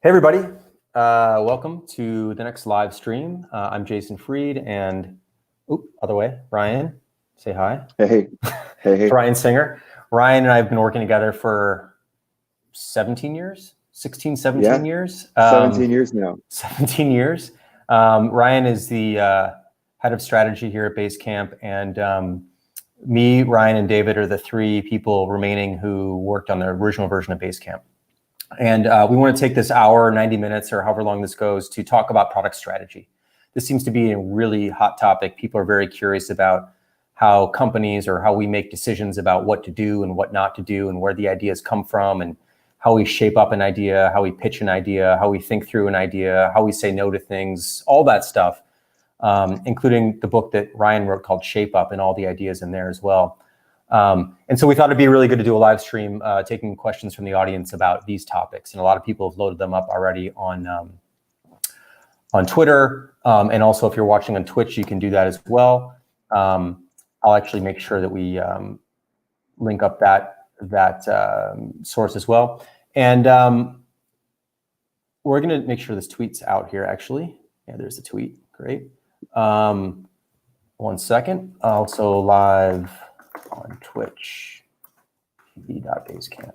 Hey everybody, welcome to the next live stream. I'm Jason Freed and, other way, Ryan, say hi. Hey. It's Ryan Singer. Ryan and I have been working together for 17 years, 16, 17 years. 17 years now. 17 years. Ryan is the head of strategy here at Basecamp, and me, Ryan, and David are the three people remaining who worked on the original version of Basecamp. And we want to take this hour, 90 minutes, or however long this goes, to talk about product strategy. This seems to be a really hot topic. People are very curious about how companies or how we make decisions about what to do and what not to do and where the ideas come from and how we shape up an idea, how we pitch an idea, how we think through an idea, how we say no to things, all that stuff, including the book that Ryan wrote called Shape Up and all the ideas in there as well. And so we thought it'd be really good to do a live stream taking questions from the audience about these topics. And a lot of people have loaded them up already on Twitter. And also if you're watching on Twitch, you can do that as well. I'll actually make sure that we link up that source as well. And we're gonna make sure this tweet's out here actually. Yeah, there's the tweet, great. 1 second, also live on Twitch, tv.basecamp.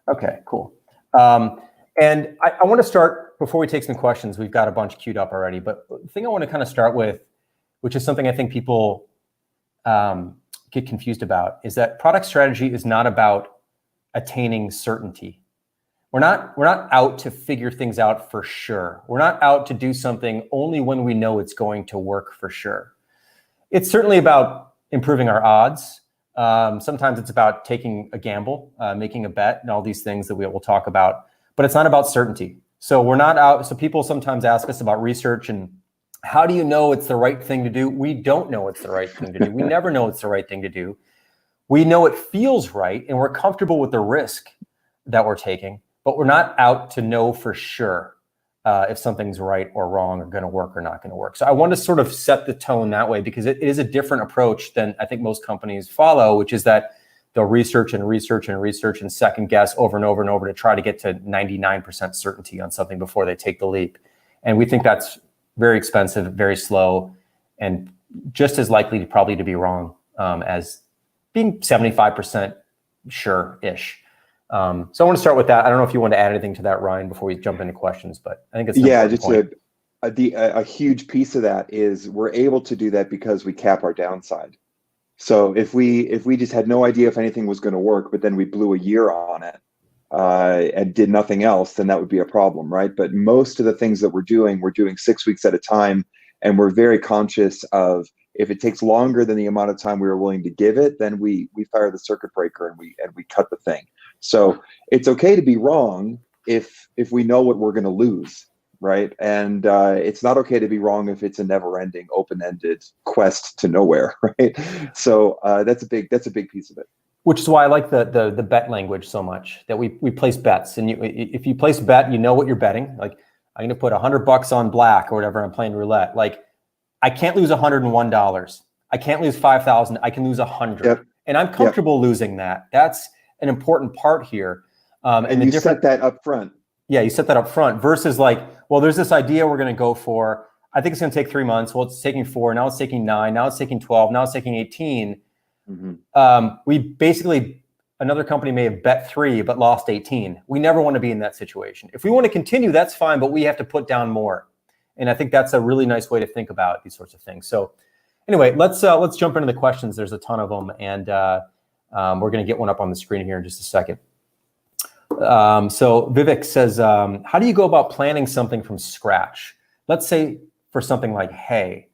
Okay, cool. And I want to start, before we take some questions, we've got a bunch queued up already, but the thing I want to kind of start with, which is something I think people get confused about, is that product strategy is not about attaining certainty. We're not out to figure things out for sure. We're not out to do something only when we know it's going to work for sure. It's certainly about improving our odds. Sometimes it's about taking a gamble, making a bet, and all these things that we will talk about, but it's not about certainty. So we're not out. So people sometimes ask us about research and how do you know it's the right thing to do? We don't know it's the right thing to do. We never know it's the right thing to do. We know it feels right and we're comfortable with the risk that we're taking, but we're not out to know for sure if something's right or wrong or going to work or not going to work. So I want to sort of set the tone that way because it is a different approach than I think most companies follow, which is that they'll research and second guess over and over and over to try to get to 99% certainty on something before they take the leap. And we think that's very expensive, very slow, and just as likely probably to be wrong as being 75% sure-ish. So I want to start with that. I don't know if you want to add anything to that, Ryan, before we jump into questions, but I think it's a huge piece of that is we're able to do that because we cap our downside. So if we just had no idea if anything was going to work, but then we blew a year on it and did nothing else, then that would be a problem, right? But most of the things that we're doing 6 weeks at a time, and we're very conscious of if it takes longer than the amount of time we were willing to give it, then we fire the circuit breaker and we cut the thing. So it's okay to be wrong if we know what we're going to lose, right? And it's not okay to be wrong if it's a never-ending, open-ended quest to nowhere, right? So that's a big piece of it. Which is why I like the bet language so much, that we place bets. And if you place a bet, you know what you're betting. Like I'm going to put $100 on black or whatever. I'm playing roulette. Like I can't lose $101. I can't lose 5,000. I can lose 100, yep. And I'm comfortable losing that. That's an important part here. And you set that up front. Yeah, you set that up front versus like, well, there's this idea we're going to go for. I think it's going to take 3 months. Well, it's taking 4. Now it's taking 9. Now it's taking 12. Now it's taking 18. Mm-hmm. We basically, another company may have bet 3 but lost 18. We never want to be in that situation. If we want to continue, that's fine, but we have to put down more. And I think that's a really nice way to think about these sorts of things. So anyway, let's jump into the questions. There's a ton of them, and we're going to get one up on the screen here in just a second. So Vivek says, how do you go about planning something from scratch? Let's say for something like Hey.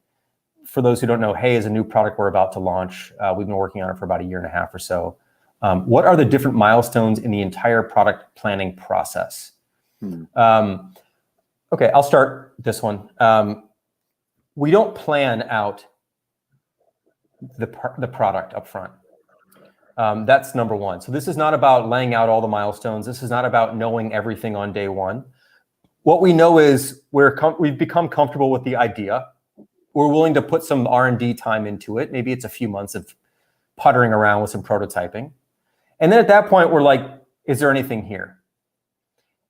For those who don't know, Hey is a new product we're about to launch. We've been working on it for about 1.5 years or so. What are the different milestones in the entire product planning process? Okay, I'll start this one. We don't plan out the product up front. That's number one. So this is not about laying out all the milestones. This is not about knowing everything on day one. What we know is we've become comfortable with the idea. We're willing to put some R&D time into it. Maybe it's a few months of puttering around with some prototyping. And then at that point, we're like, is there anything here?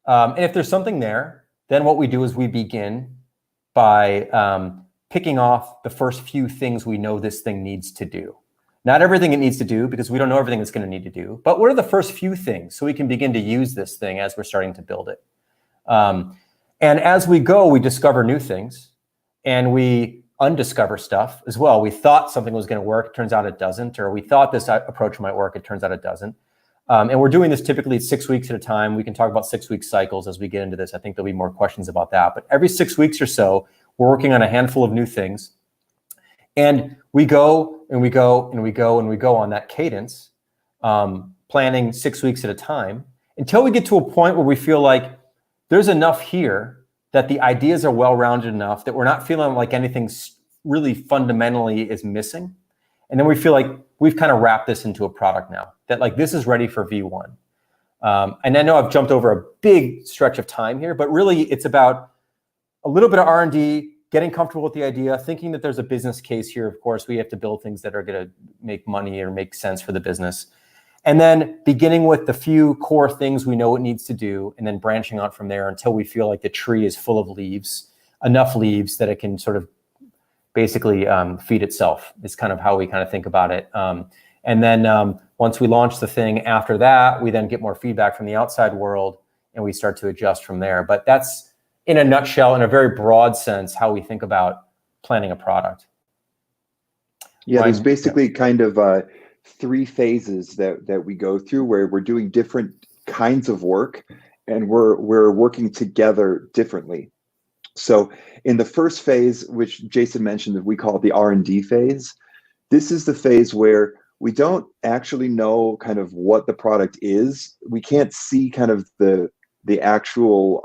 And if there's something there, then what we do is we begin by picking off the first few things we know this thing needs to do. Not everything it needs to do, because we don't know everything it's going to need to do, but what are the first few things so we can begin to use this thing as we're starting to build it. And as we go, we discover new things, and we undiscover stuff as well. We thought something was going to work, it turns out it doesn't, or we thought this approach might work, it turns out it doesn't. And we're doing this typically 6 weeks at a time. We can talk about 6 week cycles as we get into this. I think there'll be more questions about that. But every 6 weeks or so, we're working on a handful of new things. And we go and we go and we go and we go on that cadence, planning 6 weeks at a time, until we get to a point where we feel like there's enough here that the ideas are well-rounded enough that we're not feeling like anything really fundamentally is missing. And then we feel like we've kind of wrapped this into a product now, that like this is ready for V1. And I know I've jumped over a big stretch of time here, but really it's about a little bit of R&D, getting comfortable with the idea, thinking that there's a business case here. Of course, we have to build things that are going to make money or make sense for the business. And then beginning with the few core things we know it needs to do, and then branching out from there until we feel like the tree is full of leaves, enough leaves that it can sort of basically feed itself, is kind of how we kind of think about it. And then once we launch the thing, after that, we then get more feedback from the outside world, and we start to adjust from there. But that's, in a nutshell, in a very broad sense, how we think about planning a product. Yeah, there's basically kind of 3 phases that we go through, where we're doing different kinds of work, and we're working together differently. So in the first phase, which Jason mentioned, that we call it the R&D phase, this is the phase where we don't actually know kind of what the product is. We can't see kind of the actual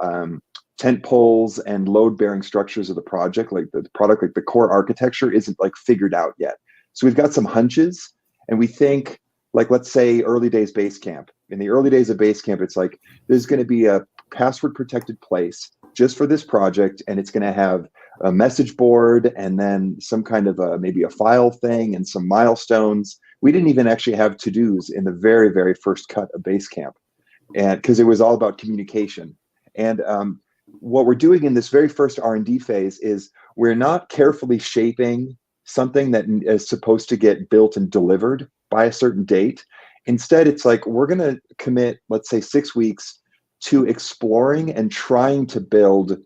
tent poles and load-bearing structures of the project. Like the product, like the core architecture isn't like figured out yet. So we've got some hunches, and we think, like, let's say early days Basecamp. In the early days of Basecamp, it's like there's going to be a password protected place just for this project, and it's going to have a message board and then some kind of maybe a file thing and some milestones. We didn't even actually have to-dos in the very, very first cut of Basecamp, and because it was all about communication. And what we're doing in this very first R&D phase is we're not carefully shaping something that is supposed to get built and delivered by a certain date. Instead, it's like we're going to commit, let's say, 6 weeks to exploring and trying to build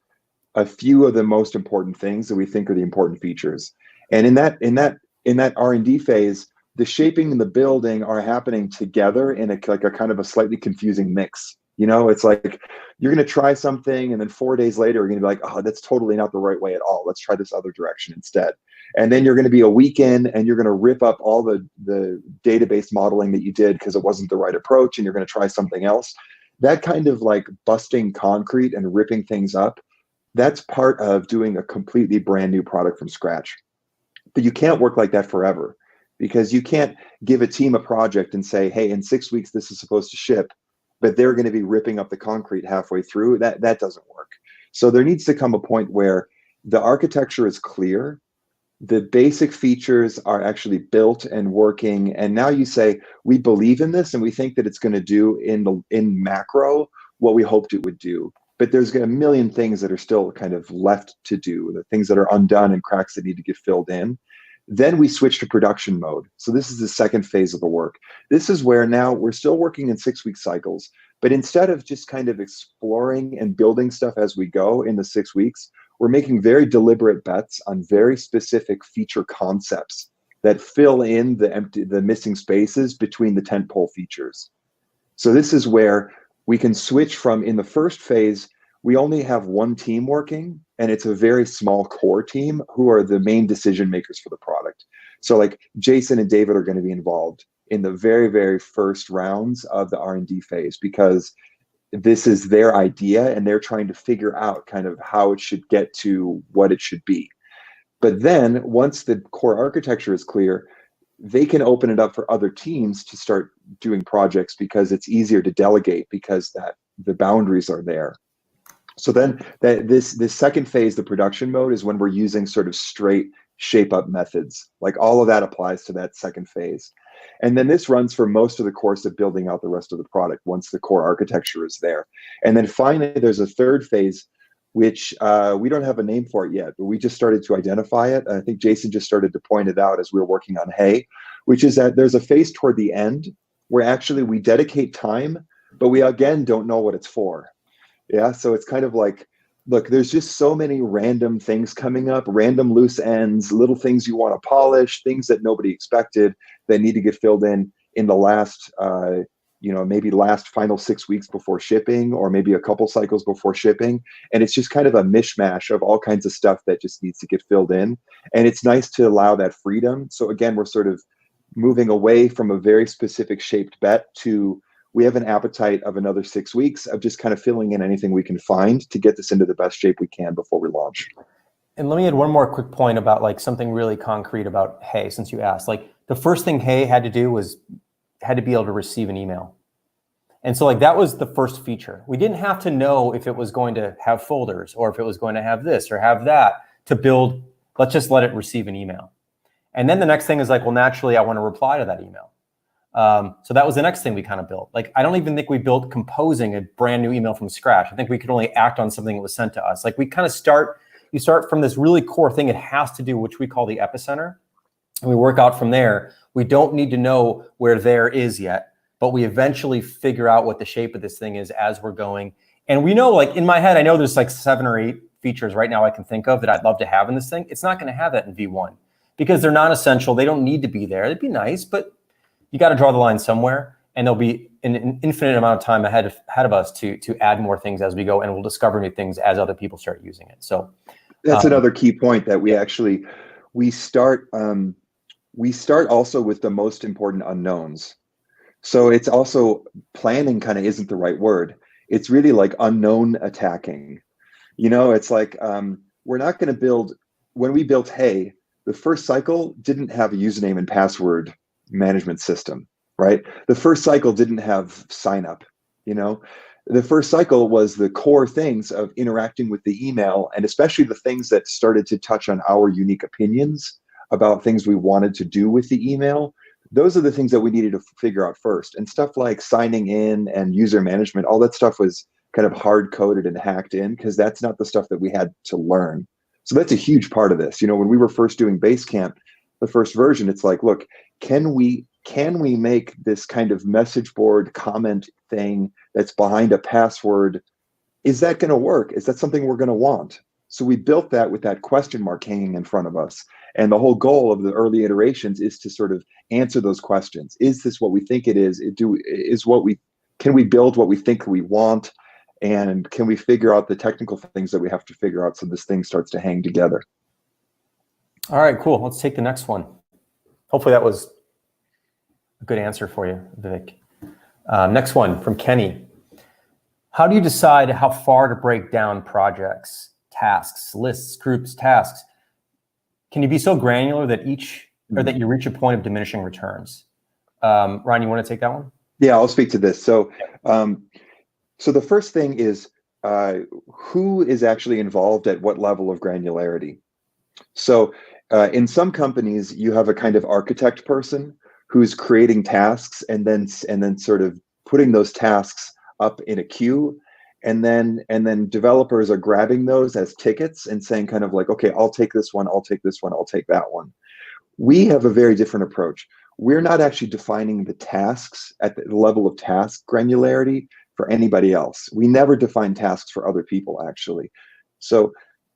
a few of the most important things that we think are the important features. And in that R&D phase, the shaping and the building are happening together in a kind of a slightly confusing mix. You know, it's like you're going to try something, and then 4 days later, you're going to be like, oh, that's totally not the right way at all. Let's try this other direction instead. And then you're going to be a week in, and you're going to rip up all the database modeling that you did because it wasn't the right approach, and you're going to try something else. That kind of like busting concrete and ripping things up, that's part of doing a completely brand new product from scratch. But you can't work like that forever, because you can't give a team a project and say, hey, in 6 weeks, this is supposed to ship, but they're going to be ripping up the concrete halfway through. That doesn't work. So there needs to come a point where the architecture is clear, the basic features are actually built and working, and now you say, we believe in this and we think that it's going to do in macro what we hoped it would do. But there's a million things that are still kind of left to do, the things that are undone and cracks that need to get filled in. Then we switch to production mode. So this is the second phase of the work. This is where now we're still working in 6 week cycles, but instead of just kind of exploring and building stuff as we go in the 6 weeks, we're making very deliberate bets on very specific feature concepts that fill in the missing spaces between the tentpole features. So this is where we can switch from, in the first phase, we only have one team working, and it's a very small core team who are the main decision makers for the product. So like Jason and David are going to be involved in the very, very first rounds of the R&D phase, because this is their idea and they're trying to figure out kind of how it should get to what it should be. But then once the core architecture is clear, they can open it up for other teams to start doing projects, because it's easier to delegate because that the boundaries are there. So then this second phase, the production mode, is when we're using sort of straight shape up methods. Like all of that applies to that second phase. And then this runs for most of the course of building out the rest of the product once the core architecture is there. And then finally, there's a third phase which we don't have a name for it yet, but we just started to identify it. I think Jason just started to point it out as we were working on Hey, which is that there's a phase toward the end where actually we dedicate time, but we again don't know what it's for. Yeah, so it's kind of like, look, there's just so many random things coming up, random loose ends, little things you want to polish, things that nobody expected that need to get filled in the last, maybe last final 6 weeks before shipping, or maybe a couple cycles before shipping. And it's just kind of a mishmash of all kinds of stuff that just needs to get filled in. And it's nice to allow that freedom. So again, we're sort of moving away from a very specific shaped bet to, we have an appetite of another 6 weeks of just kind of filling in anything we can find to get this into the best shape we can before we launch. And let me add one more quick point about like something really concrete about Hey, since you asked. Like the first thing Hey had to do was had to be able to receive an email. And so like that was the first feature. We didn't have to know if it was going to have folders or if it was going to have this or have that to build, let's just let it receive an email. And then the next thing is like, well, naturally I want to reply to that email. So that was the next thing we kind of built. Like, I don't even think we built composing a brand new email from scratch. I think we could only act on something that was sent to us. Like we kind of you start from this really core thing it has to do, which we call the epicenter. And we work out from there. We don't need to know where there is yet, but we eventually figure out what the shape of this thing is as we're going. And we know, like in my head, I know there's like 7 or 8 features right now I can think of that I'd love to have in this thing. It's not going to have that in V1 because they're not essential. They don't need to be there. It'd be nice, but you got to draw the line somewhere, and there'll be an infinite amount of time ahead of us to add more things as we go, and we'll discover new things as other people start using it. So that's another key point that we start also with the most important unknowns. So it's also, planning kind of isn't the right word. It's really like unknown attacking. It's like we're not going to build. When we built Hey, the first cycle didn't have a username and password management system, right? The first cycle didn't have sign up. The first cycle was the core things of interacting with the email, and especially the things that started to touch on our unique opinions about things we wanted to do with the email. Those are the things that we needed to figure out first. And stuff like signing in and user management, all that stuff was kind of hard coded and hacked in because that's not the stuff that we had to learn. So that's a huge part of this. When we were first doing Basecamp, the first version, it's like, look, can we make this kind of message board comment thing that's behind a password? Is that going to work? Is that something we're going to want? So we built that with that question mark hanging in front of us. And the whole goal of the early iterations is to sort of answer those questions. Is this what we think it is? Can we build what we think we want? And can we figure out the technical things that we have to figure out so this thing starts to hang together? All right, cool. Let's take the next one. Hopefully that was a good answer for you, Vivek. Next one from Kenny. How do you decide how far to break down projects, tasks, lists, groups, tasks? Can you be so granular that that you reach a point of diminishing returns? Ryan, you want to take that one? Yeah, I'll speak to this. So the first thing is who is actually involved at what level of granularity. So in some companies, you have a kind of architect person who's creating tasks and then sort of putting those tasks up in a queue. And then developers are grabbing those as tickets and saying kind of like, okay, I'll take this one, I'll take this one, I'll take that one. We have a very different approach. We're not actually defining the tasks at the level of task granularity for anybody else. We never define tasks for other people, actually. So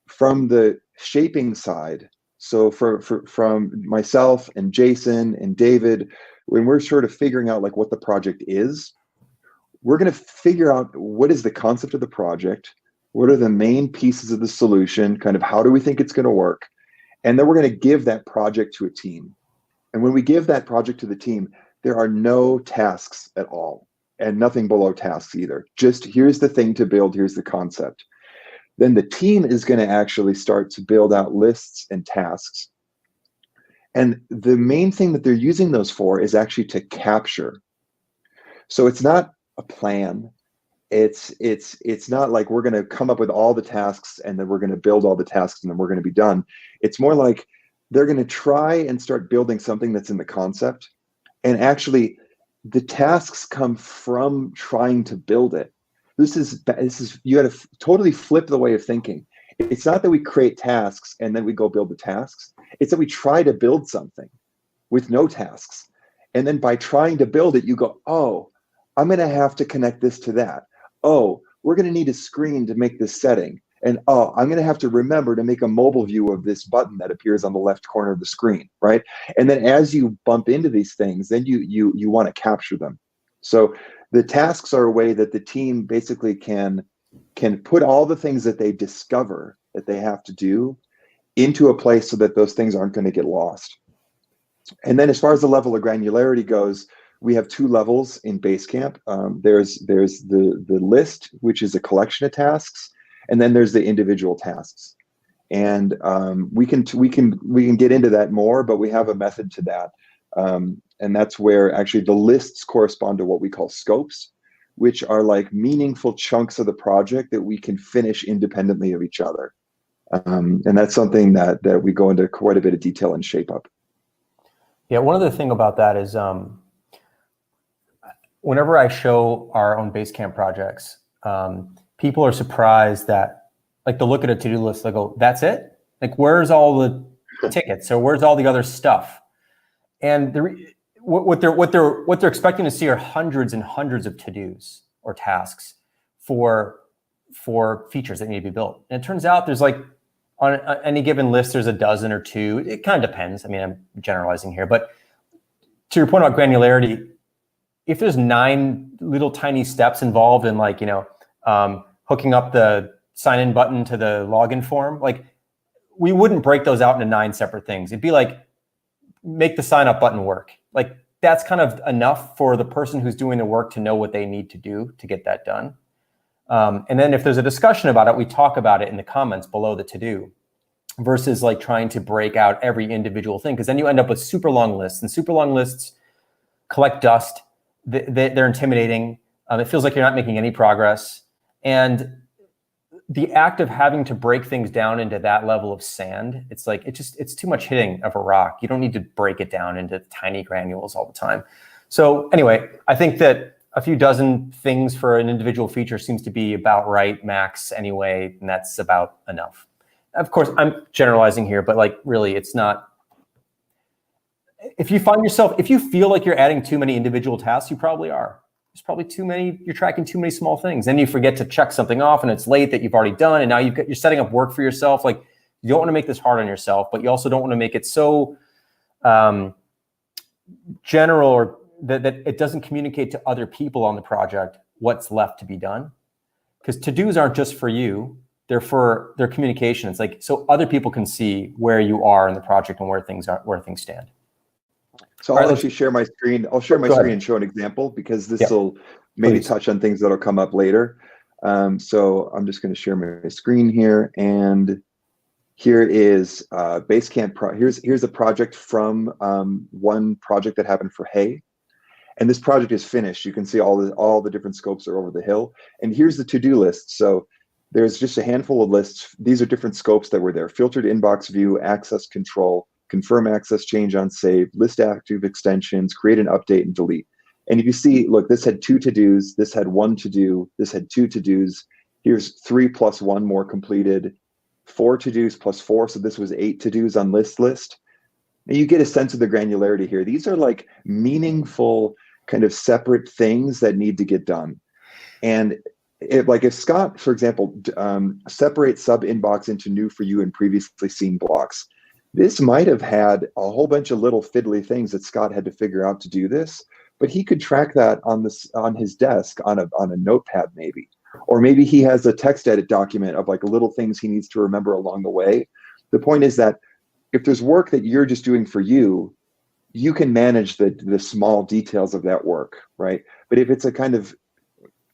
from the shaping side, so from myself and Jason and David, when we're sort of figuring out like what the project is, we're going to figure out what is the concept of the project, what are the main pieces of the solution, kind of how do we think it's going to work, and then we're going to give that project to a team. And when we give that project to the team, there are no tasks at all and nothing below tasks either. Just here's the thing to build, here's the concept. Then the team is going to actually start to build out lists and tasks. And the main thing that they're using those for is actually to capture. So it's not a plan. It's not like we're going to come up with all the tasks and then we're going to build all the tasks and then we're going to be done. It's more like they're going to try and start building something that's in the concept. And actually, the tasks come from trying to build it. This is you got to totally flip the way of thinking. It's not that we create tasks and then we go build the tasks. It's that we try to build something with no tasks. And then by trying to build it, you go, oh, I'm going to have to connect this to that. Oh, we're going to need a screen to make this setting. And oh, I'm going to have to remember to make a mobile view of this button that appears on the left corner of the screen, right? And then as you bump into these things, then you want to capture them. So the tasks are a way that the team basically can put all the things that they discover that they have to do into a place so that those things aren't going to get lost. And then as far as the level of granularity goes, we have two levels in Basecamp. There's the list, which is a collection of tasks, and then there's the individual tasks. And we can get into that more, but we have a method to that. And that's where actually the lists correspond to what we call scopes, which are like meaningful chunks of the project that we can finish independently of each other. And that's something that we go into quite a bit of detail and shape up. Yeah, one other thing about that is whenever I show our own Basecamp projects, people are surprised that, like, they'll look at a to-do list, they go, that's it? Like, where's all the tickets, or where's all the other stuff? And what they're expecting to see are hundreds and hundreds of to-dos or tasks for features that need to be built. And it turns out there's, like, on any given list, there's a dozen or two. It kind of depends. I mean, I'm generalizing here, but to your point about granularity, if there's 9 little tiny steps involved in, like, hooking up the sign-in button to the login form, like, we wouldn't break those out into 9 separate things. It'd be like, make the sign-up button work. Like, that's kind of enough for the person who's doing the work to know what they need to do to get that done. And then if there's a discussion about it, we talk about it in the comments below the to-do, versus like trying to break out every individual thing, because then you end up with super long lists, and super long lists collect dust. They're intimidating. It feels like you're not making any progress. And the act of having to break things down into that level of sand, it's like, it's too much hitting of a rock. You don't need to break it down into tiny granules all the time. So anyway, I think that a few dozen things for an individual feature seems to be about right, max anyway, and that's about enough. Of course, I'm generalizing here, but, like, really, it's not. If you feel like you're adding too many individual tasks, you probably are. There's probably too many, you're tracking too many small things. Then you forget to check something off, and it's late that you've already done, and now you're setting up work for yourself. Like, you don't want to make this hard on yourself, but you also don't want to make it so general, or that it doesn't communicate to other people on the project what's left to be done. Because to-dos aren't just for you, they're for their communication. It's like, so other people can see where you are in the project and where things stand. So I'll actually share my screen. I'll share my screen and show an example, because this will maybe touch on things that'll come up later. So I'm just going to share my screen here, and here is Basecamp. Here's a project from one project that happened for Hay. And this project is finished. You can see all the different scopes are over the hill. And here's the to-do list. So there's just a handful of lists. These are different scopes that were there: filtered inbox view, access control, confirm access change on save, list active extensions, create an update, and delete. And if you see, look, this had 2 to-dos, this had 1 to-do, this had 2 to-dos. Here's 3 plus 1 more completed, 4 to-dos plus 4. So this was 8 to-dos on list. And you get a sense of the granularity here. These are like meaningful, kind of separate things that need to get done. And if Scott, for example, separates sub inbox into new for you and previously seen blocks, this might have had a whole bunch of little fiddly things that Scott had to figure out to do this, but he could track that on his desk on a notepad maybe. Or maybe he has a text edit document of like little things he needs to remember along the way. The point is that if there's work that you're just doing for you, you can manage the small details of that work, right? But if it's a kind of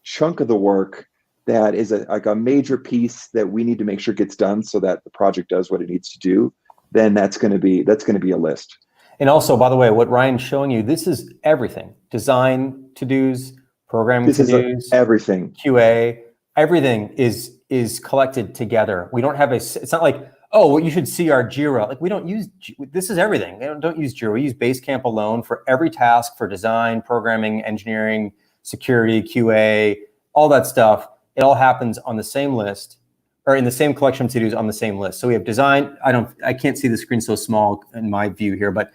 chunk of the work that is like a major piece that we need to make sure gets done so that the project does what it needs to do, then that's going to be a list. And also, by the way, what Ryan's showing you, this is everything: design, to-dos, programming to-dos, everything, QA, everything is collected together. We don't have it's not like, oh, well, you should see our Jira. Like, we don't use, this is everything. Don't use Jira. We use Basecamp alone for every task for design, programming, engineering, security, QA, all that stuff. it all happens on the same list, or in the same collection of to-dos on the same list. So we have design. I can't see the screen so small in my view here, but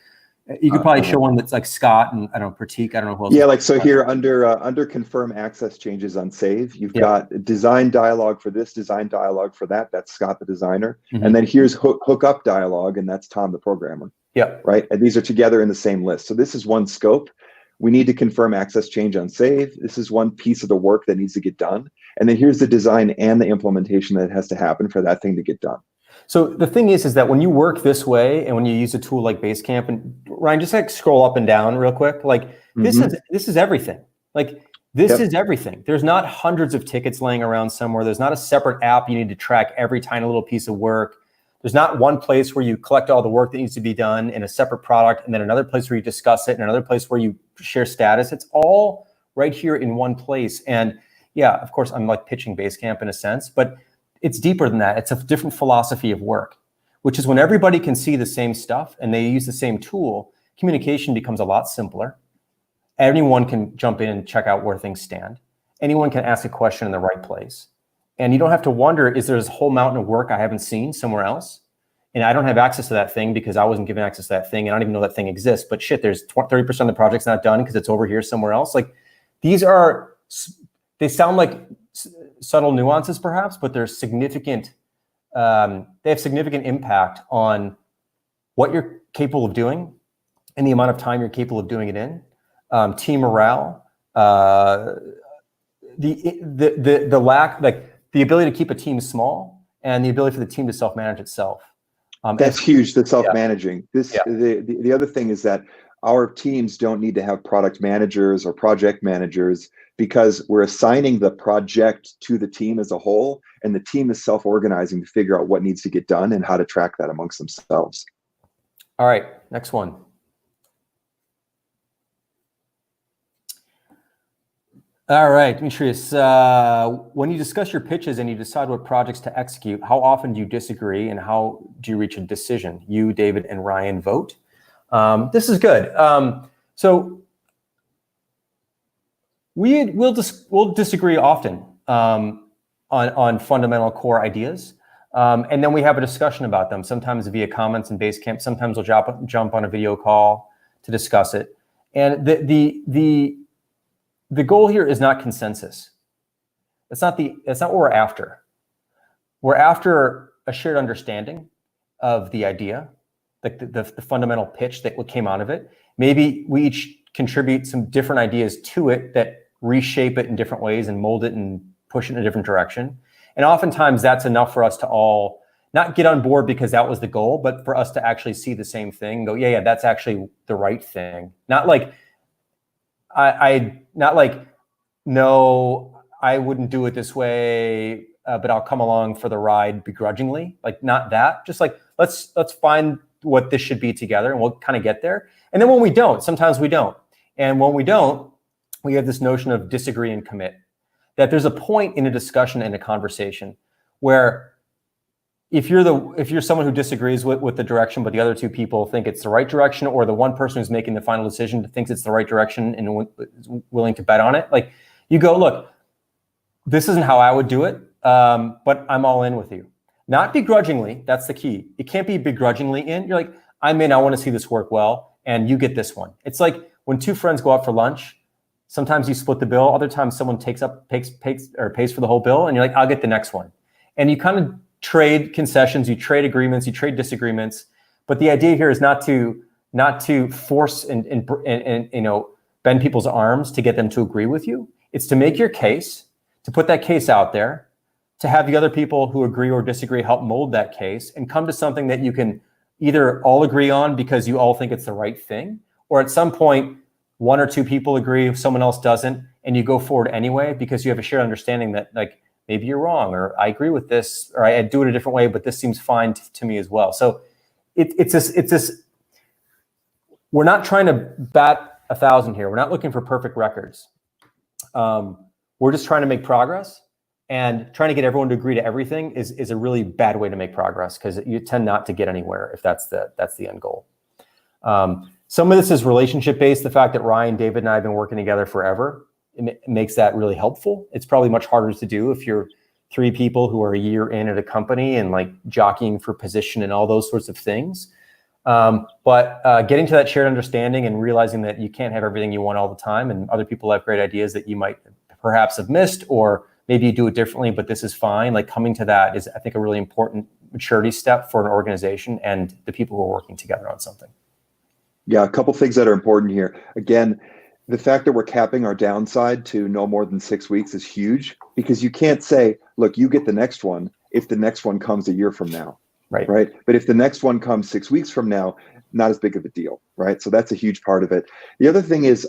you could probably show one that's like Scott and I don't know, Pratik. I don't know who else. Yeah, like so here under confirm access changes on save, you've got design dialog for this, design dialog for that. That's Scott the designer. And then here's hook up dialog, and that's Tom the programmer. Yeah. Right. And these are together in the same list. So this is one scope. We need to confirm access change on save. This is one piece of the work that needs to get done. And then here's the design and the implementation that has to happen for that thing to get done. So the thing is that when you work this way and when you use a tool like Basecamp, and Ryan, just like scroll up and down real quick, like this is everything. Like this is everything. There's not hundreds of tickets laying around somewhere. There's not a separate app you need to track every tiny little piece of work. There's not one place where you collect all the work that needs to be done in a separate product, and then another place where you discuss it, and another place where you share status. It's all right here in one place. And yeah, of course, I'm like pitching Basecamp in a sense, but it's deeper than that. It's a different philosophy of work, which is when everybody can see the same stuff and they use the same tool, communication becomes a lot simpler. Anyone can jump in and check out where things stand. Anyone can ask a question in the right place. And you don't have to wonder, is there this whole mountain of work I haven't seen somewhere else? And I don't have access to that thing because I wasn't given access to that thing. And I don't even know that thing exists. But shit, there's 30% of the project's not done because it's over here somewhere else. Like these are, they sound like subtle nuances perhaps, but they're significant. They have significant impact on what you're capable of doing and the amount of time you're capable of doing it in. Team morale, the lack, like the ability to keep a team small and the ability for the team to self-manage itself. That's huge, the self-managing. The other thing is that our teams don't need to have product managers or project managers because we're assigning the project to the team as a whole, and the team is self-organizing to figure out what needs to get done and how to track that amongst themselves. All right, next one. All right, Demetrius, when you discuss your pitches and you decide what projects to execute, how often do you disagree and how do you reach a decision? You, David, and Ryan vote. This is good. So we'll disagree often on fundamental core ideas. And then we have a discussion about them, sometimes via comments in Basecamp, sometimes we'll jump on a video call to discuss it. And the goal here is not consensus. That's not what we're after. We're after a shared understanding of the idea, like the fundamental pitch that what came out of it. Maybe we each contribute some different ideas to it that reshape it in different ways and mold it and push it in a different direction. And oftentimes that's enough for us to all not get on board because that was the goal, but for us to actually see the same thing and go, yeah, that's actually the right thing. Not like, no, I wouldn't do it this way, but I'll come along for the ride begrudgingly. Like not that, just like, let's find what this should be together and we'll kind of get there. And then when we don't, sometimes we don't. And when we don't, we have this notion of disagree and commit. That there's a point in a discussion and a conversation where if you're someone who disagrees with the direction, but the other two people think it's the right direction, or the one person who's making the final decision thinks it's the right direction and is willing to bet on it, like you go, look, this isn't how I would do it, but I'm all in with you. Not begrudgingly, that's the key. It can't be begrudgingly in. You're like, I'm in, I want to see this work well, and you get this one. It's like when two friends go out for lunch, sometimes you split the bill, other times someone pays for the whole bill, and you're like, I'll get the next one. And you kind of trade concessions, you trade agreements, you trade disagreements. But the idea here is not to force and bend people's arms to get them to agree with you. It's to make your case, to put that case out there, to have the other people who agree or disagree help mold that case and come to something that you can either all agree on because you all think it's the right thing, or at some point, one or two people agree, someone else doesn't, and you go forward anyway because you have a shared understanding that like, maybe you're wrong, or I agree with this, or I do it a different way, but this seems fine to me as well. So it's this, we're not trying to bat 1,000 here. We're not looking for perfect records. We're just trying to make progress, and trying to get everyone to agree to everything is a really bad way to make progress because you tend not to get anywhere if that's the end goal. Some of this is relationship based. The fact that Ryan, David, and I have been working together forever it makes that really helpful. It's probably much harder to do if you're 3 people who are a year in at a company and like jockeying for position and all those sorts of things. But getting to that shared understanding and realizing that you can't have everything you want all the time, and other people have great ideas that you might perhaps have missed, or maybe you do it differently, but this is fine. Like coming to that is, I think, a really important maturity step for an organization and the people who are working together on something. Yeah, a couple things that are important here. Again, the fact that we're capping our downside to no more than 6 weeks is huge, because you can't say, look, you get the next one if the next one comes a year from now. Right. But if the next one comes 6 weeks from now, not as big of a deal. Right. So that's a huge part of it. The other thing is,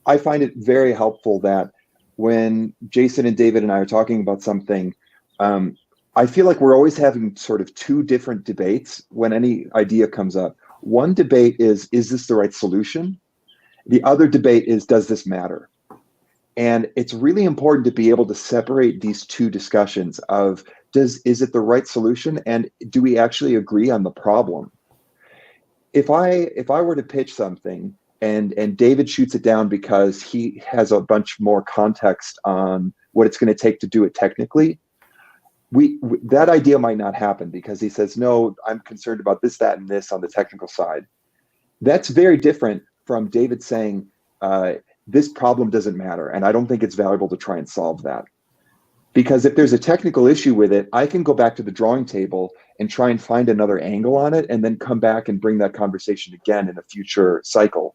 I find it very helpful that when Jason and David and I are talking about something, I feel like we're always having sort of 2 different debates when any idea comes up. One debate is this the right solution? The other debate is, does this matter? And it's really important to be able to separate these 2 discussions of, is it the right solution, and do we actually agree on the problem? If I were to pitch something and David shoots it down because he has a bunch more context on what it's going to take to do it technically, that idea might not happen because he says, no, I'm concerned about this, that, and this on the technical side. That's very different from David saying, this problem doesn't matter, and I don't think it's valuable to try and solve that. Because if there's a technical issue with it, I can go back to the drawing table and try and find another angle on it, and then come back and bring that conversation again in a future cycle.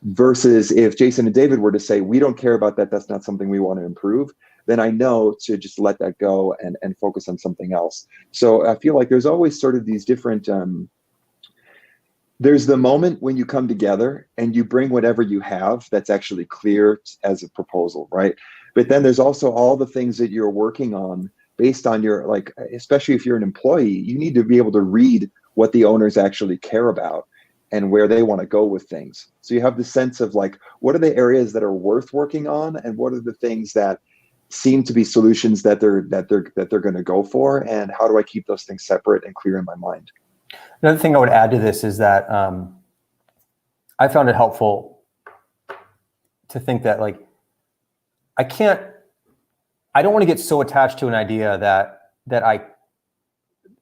Versus if Jason and David were to say, we don't care about that, that's not something we want to improve, then I know to just let that go and focus on something else. So I feel like there's always sort of these different, there's the moment when you come together and you bring whatever you have that's actually clear as a proposal, right? But then there's also all the things that you're working on based on your, like, especially if you're an employee, you need to be able to read what the owners actually care about and where they want to go with things. So you have the sense of like, what are the areas that are worth working on, and what are the things that seem to be solutions that they're going to go for, and how do I keep those things separate and clear in my mind? Another thing I would add to this is that I found it helpful to think that, like, I don't want to get so attached to an idea that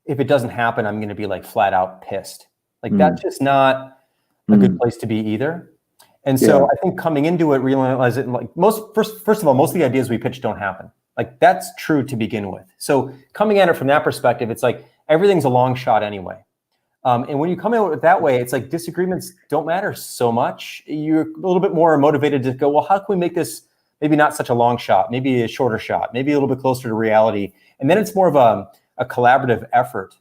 if it doesn't happen, I'm going to be like flat out pissed. Like that's just not a good place to be either. And so I think coming into it, realizing like first of all, most of the ideas we pitch don't happen. Like that's true to begin with. So coming at it from that perspective, it's like everything's a long shot anyway. And when you come in with it that way, it's like disagreements don't matter so much. You're a little bit more motivated to go, well, how can we make this maybe not such a long shot, maybe a shorter shot, maybe a little bit closer to reality. And then it's more of a collaborative effort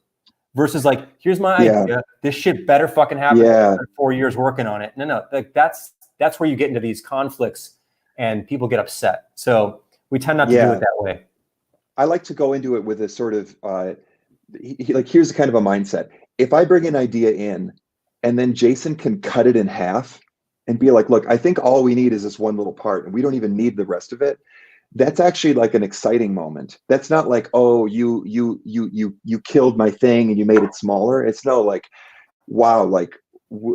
versus like, here's my idea. This shit better fucking happen. Yeah. 4 years working on it. No, like that's where you get into these conflicts and people get upset. So we tend not to do it that way. I like to go into it with a sort of, like, here's kind of a mindset. If I bring an idea in and then Jason can cut it in half and be like, look, I think all we need is this one little part and we don't even need the rest of it. That's actually like an exciting moment. That's not like, oh, you killed my thing and you made it smaller. It's no, like, wow, like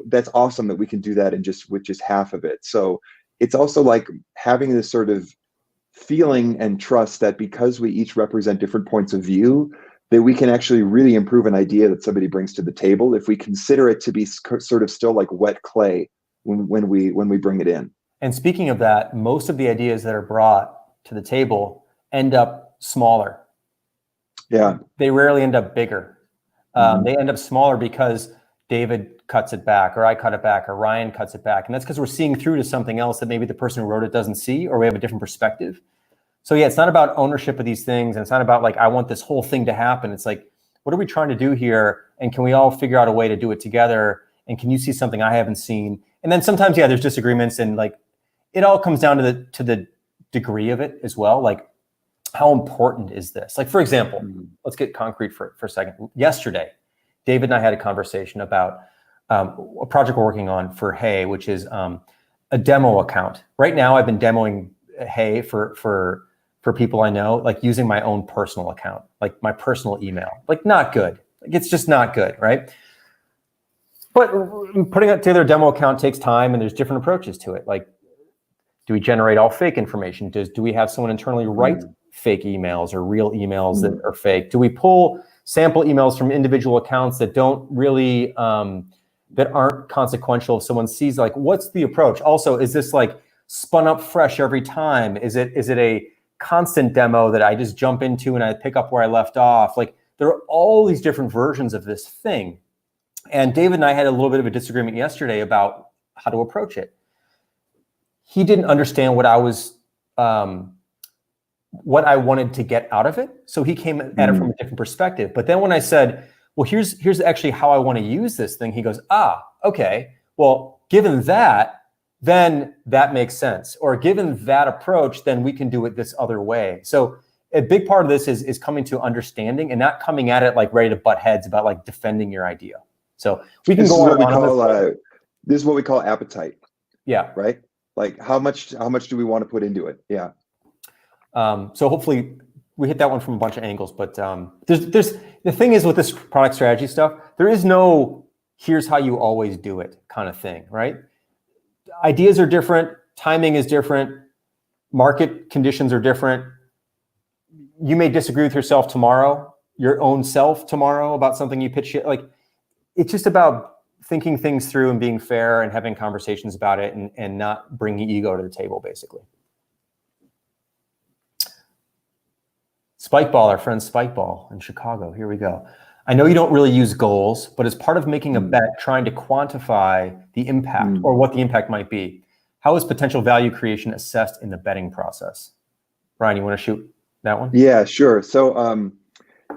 that's awesome that we can do that with just half of it. So it's also like having this sort of feeling and trust that because we each represent different points of view, that we can actually really improve an idea that somebody brings to the table if we consider it to be sort of still like wet clay when we bring it in. And speaking of that, most of the ideas that are brought to the table end up smaller. Yeah. They rarely end up bigger. They end up smaller because David cuts it back, or I cut it back, or Ryan cuts it back. And that's because we're seeing through to something else that maybe the person who wrote it doesn't see, or we have a different perspective. So yeah, it's not about ownership of these things. And it's not about like, I want this whole thing to happen. It's like, what are we trying to do here? And can we all figure out a way to do it together? And can you see something I haven't seen? And then sometimes, there's disagreements, and like, it all comes down to the degree of it as well. Like, how important is this? Like, for example, let's get concrete for a second. Yesterday, David and I had a conversation about a project we're working on for Hey, which is a demo account. Right now, I've been demoing Hey for people I know, like using my own personal account, like my personal email. Like, not good. Like, it's just not good, right? But putting together a demo account takes time, and there's different approaches to it. Like, Do we generate all fake information? Do we have someone internally write fake emails or real emails that are fake? Do we pull sample emails from individual accounts that don't really, that aren't consequential? If someone sees, like, what's the approach? Also, is this like spun up fresh every time? Is it a constant demo that I just jump into and I pick up where I left off? Like, there are all these different versions of this thing. And David and I had a little bit of a disagreement yesterday about how to approach it. He didn't understand what I was, what I wanted to get out of it. So he came at it from a different perspective. But then when I said, well, here's actually how I want to use this thing, he goes, okay, well, given that, then that makes sense. Or given that approach, then we can do it this other way. So a big part of this is coming to understanding and not coming at it like ready to butt heads about like defending your idea. So we can go on. This is what we call appetite. Yeah. Right. Like how much do we want to put into it? Yeah. So hopefully we hit that one from a bunch of angles, but there's the thing is with this product strategy stuff, there is no here's how you always do it kind of thing, right? Ideas are different, timing is different, market conditions are different. You may disagree with yourself tomorrow, your own self tomorrow about something you pitch. Like, it's just about thinking things through and being fair and having conversations about it and not bringing ego to the table, basically. Spikeball, our friend Spikeball in Chicago. Here we go. I know you don't really use goals, but as part of making a bet, trying to quantify the impact or what the impact might be, how is potential value creation assessed in the betting process? Brian, you want to shoot that one? Yeah, sure. So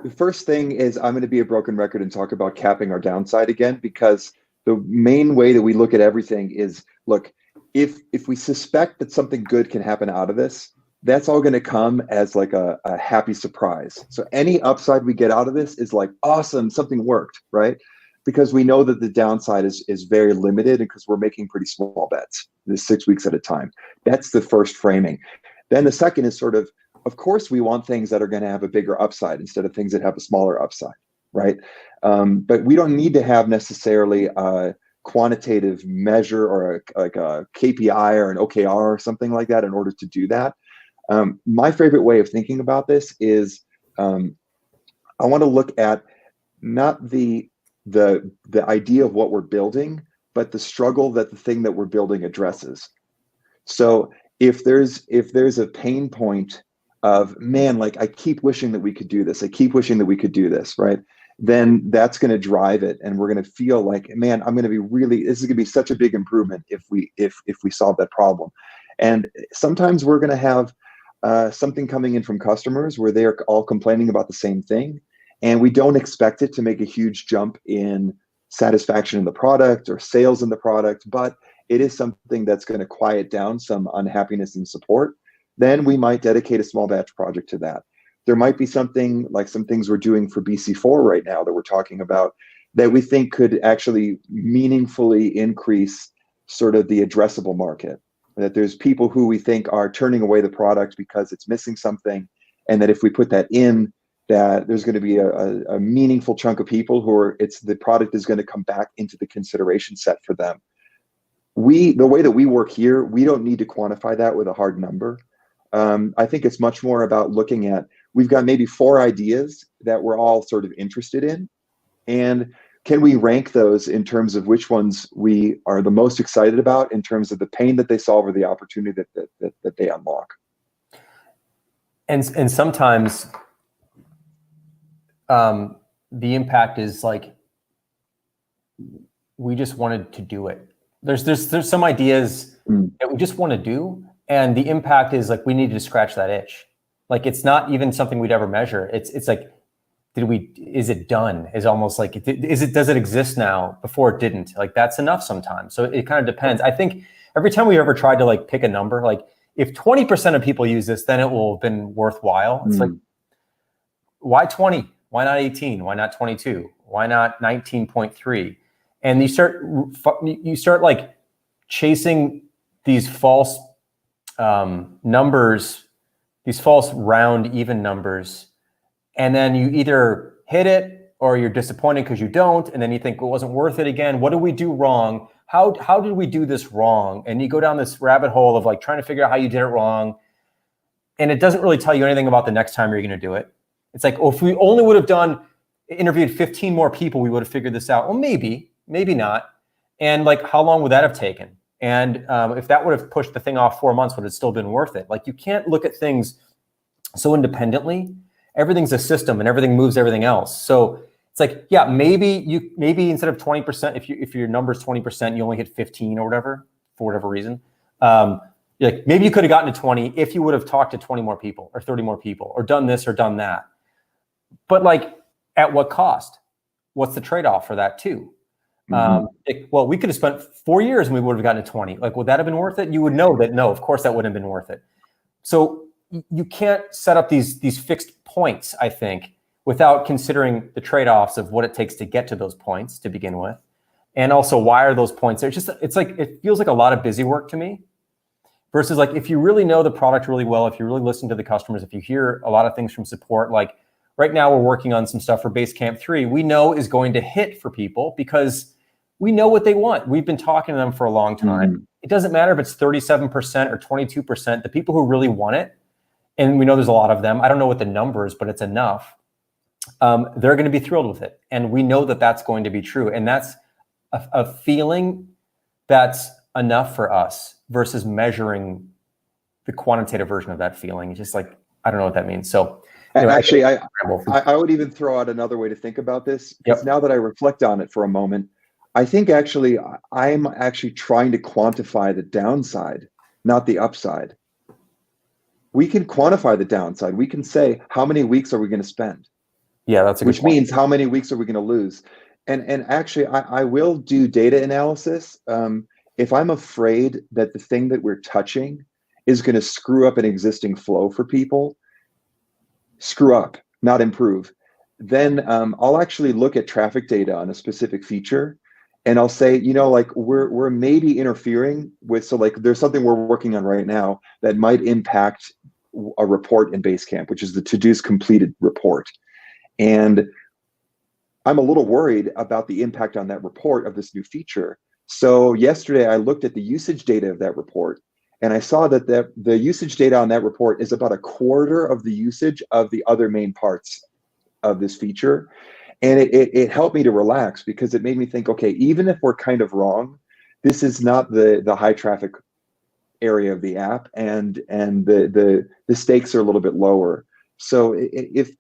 the first thing is I'm going to be a broken record and talk about capping our downside again, because the main way that we look at everything is, look, if we suspect that something good can happen out of this, that's all going to come as like a happy surprise. So any upside we get out of this is like, awesome, something worked, right? Because we know that the downside is very limited because we're making pretty small bets, this 6 weeks at a time. That's the first framing. Then the second is sort of course, we want things that are going to have a bigger upside instead of things that have a smaller upside, right? But we don't need to have necessarily a quantitative measure or like a KPI or an OKR or something like that in order to do that. My favorite way of thinking about this is I want to look at not the idea of what we're building, but the struggle that the thing that we're building addresses. So if there's a pain point of, man, like I keep wishing that we could do this, I keep wishing that we could do this, right? Then that's going to drive it, and we're going to feel like, man, this is going to be such a big improvement if we solve that problem. And sometimes we're going to have something coming in from customers where they're all complaining about the same thing, and we don't expect it to make a huge jump in satisfaction in the product or sales in the product, but it is something that's going to quiet down some unhappiness and support. Then we might dedicate a small batch project to that. There might be something like some things we're doing for BC4 right now that we're talking about that we think could actually meaningfully increase sort of the addressable market. That there's people who we think are turning away the product because it's missing something, and that if we put that in, that there's going to be a meaningful chunk of people who the product is going to come back into the consideration set for them. The way that we work here, we don't need to quantify that with a hard number. I think it's much more about looking at, we've got maybe 4 ideas that we're all sort of interested in, and can we rank those in terms of which ones we are the most excited about in terms of the pain that they solve or the opportunity that they unlock? And sometimes the impact is like, we just wanted to do it. There's some ideas that we just want to do, and the impact is like, we need to scratch that itch. Like, it's not even something we'd ever measure. It's like, is it done? Is almost like, does it exist now before it didn't? Like, that's enough sometimes. So it kind of depends. I think every time we ever tried to like pick a number, like if 20% of people use this, then it will have been worthwhile. It's like, why 20? Why not 18? Why not 22? Why not 19.3? And you start like chasing these false numbers, these false round even numbers. And then you either hit it or you're disappointed because you don't. And then you think, well, it wasn't worth it again. What did we do wrong? how did we do this wrong? And you go down this rabbit hole of like trying to figure out how you did it wrong. And it doesn't really tell you anything about the next time you're going to do it. It's like, oh, if we only would have interviewed 15 more people, we would have figured this out. Well, maybe not. And like, how long would that have taken? And if that would have pushed the thing off 4 months, would it still been worth it? Like, you can't look at things so independently. Everything's a system and everything moves everything else. So it's like, yeah, maybe instead of 20%, if your number's 20%, you only hit 15 or whatever, for whatever reason. Like, maybe you could have gotten to 20 if you would have talked to 20 more people or 30 more people or done this or done that. But like, at what cost? What's the trade-off for that too? Well, we could have spent 4 years and we would have gotten to 20. Like, would that have been worth it? You would know that no, of course that wouldn't have been worth it. So you can't set up these fixed points, I think, without considering the trade-offs of what it takes to get to those points to begin with. And also, why are those points there? It's like, it feels like a lot of busy work to me. Versus like, if you really know the product really well, if you really listen to the customers, if you hear a lot of things from support, like right now we're working on some stuff for Basecamp 3, we know is going to hit for people because we know what they want. We've been talking to them for a long time. It doesn't matter if it's 37% or 22%, the people who really want it, and we know there's a lot of them, I don't know what the number is, but it's enough, they're going to be thrilled with it. And we know that that's going to be true. And that's a feeling that's enough for us versus measuring the quantitative version of that feeling. It's just like, I don't know what that means. So anyway, actually, I would even throw out another way to think about this. Because now that I reflect on it for a moment, I think actually I'm actually trying to quantify the downside, not the upside. We can quantify the downside. We can say, how many weeks are we going to spend? Yeah, that's a good point. Which means how many weeks are we going to lose? And actually, I will do data analysis. If I'm afraid that the thing that we're touching is going to screw up an existing flow for people, screw up, not improve, then I'll actually look at traffic data on a specific feature, and I'll say, you know, like we're maybe interfering with, so like there's something we're working on right now that might impact a report in Basecamp, which is the to-dos completed report. And I'm a little worried about the impact on that report of this new feature. So yesterday I looked at the usage data of that report, and I saw that the usage data on that report is about a quarter of the usage of the other main parts of this feature. And it helped me to relax, because it made me think, okay, even if we're kind of wrong, this is not the high traffic area of the app, and the stakes are a little bit lower. So if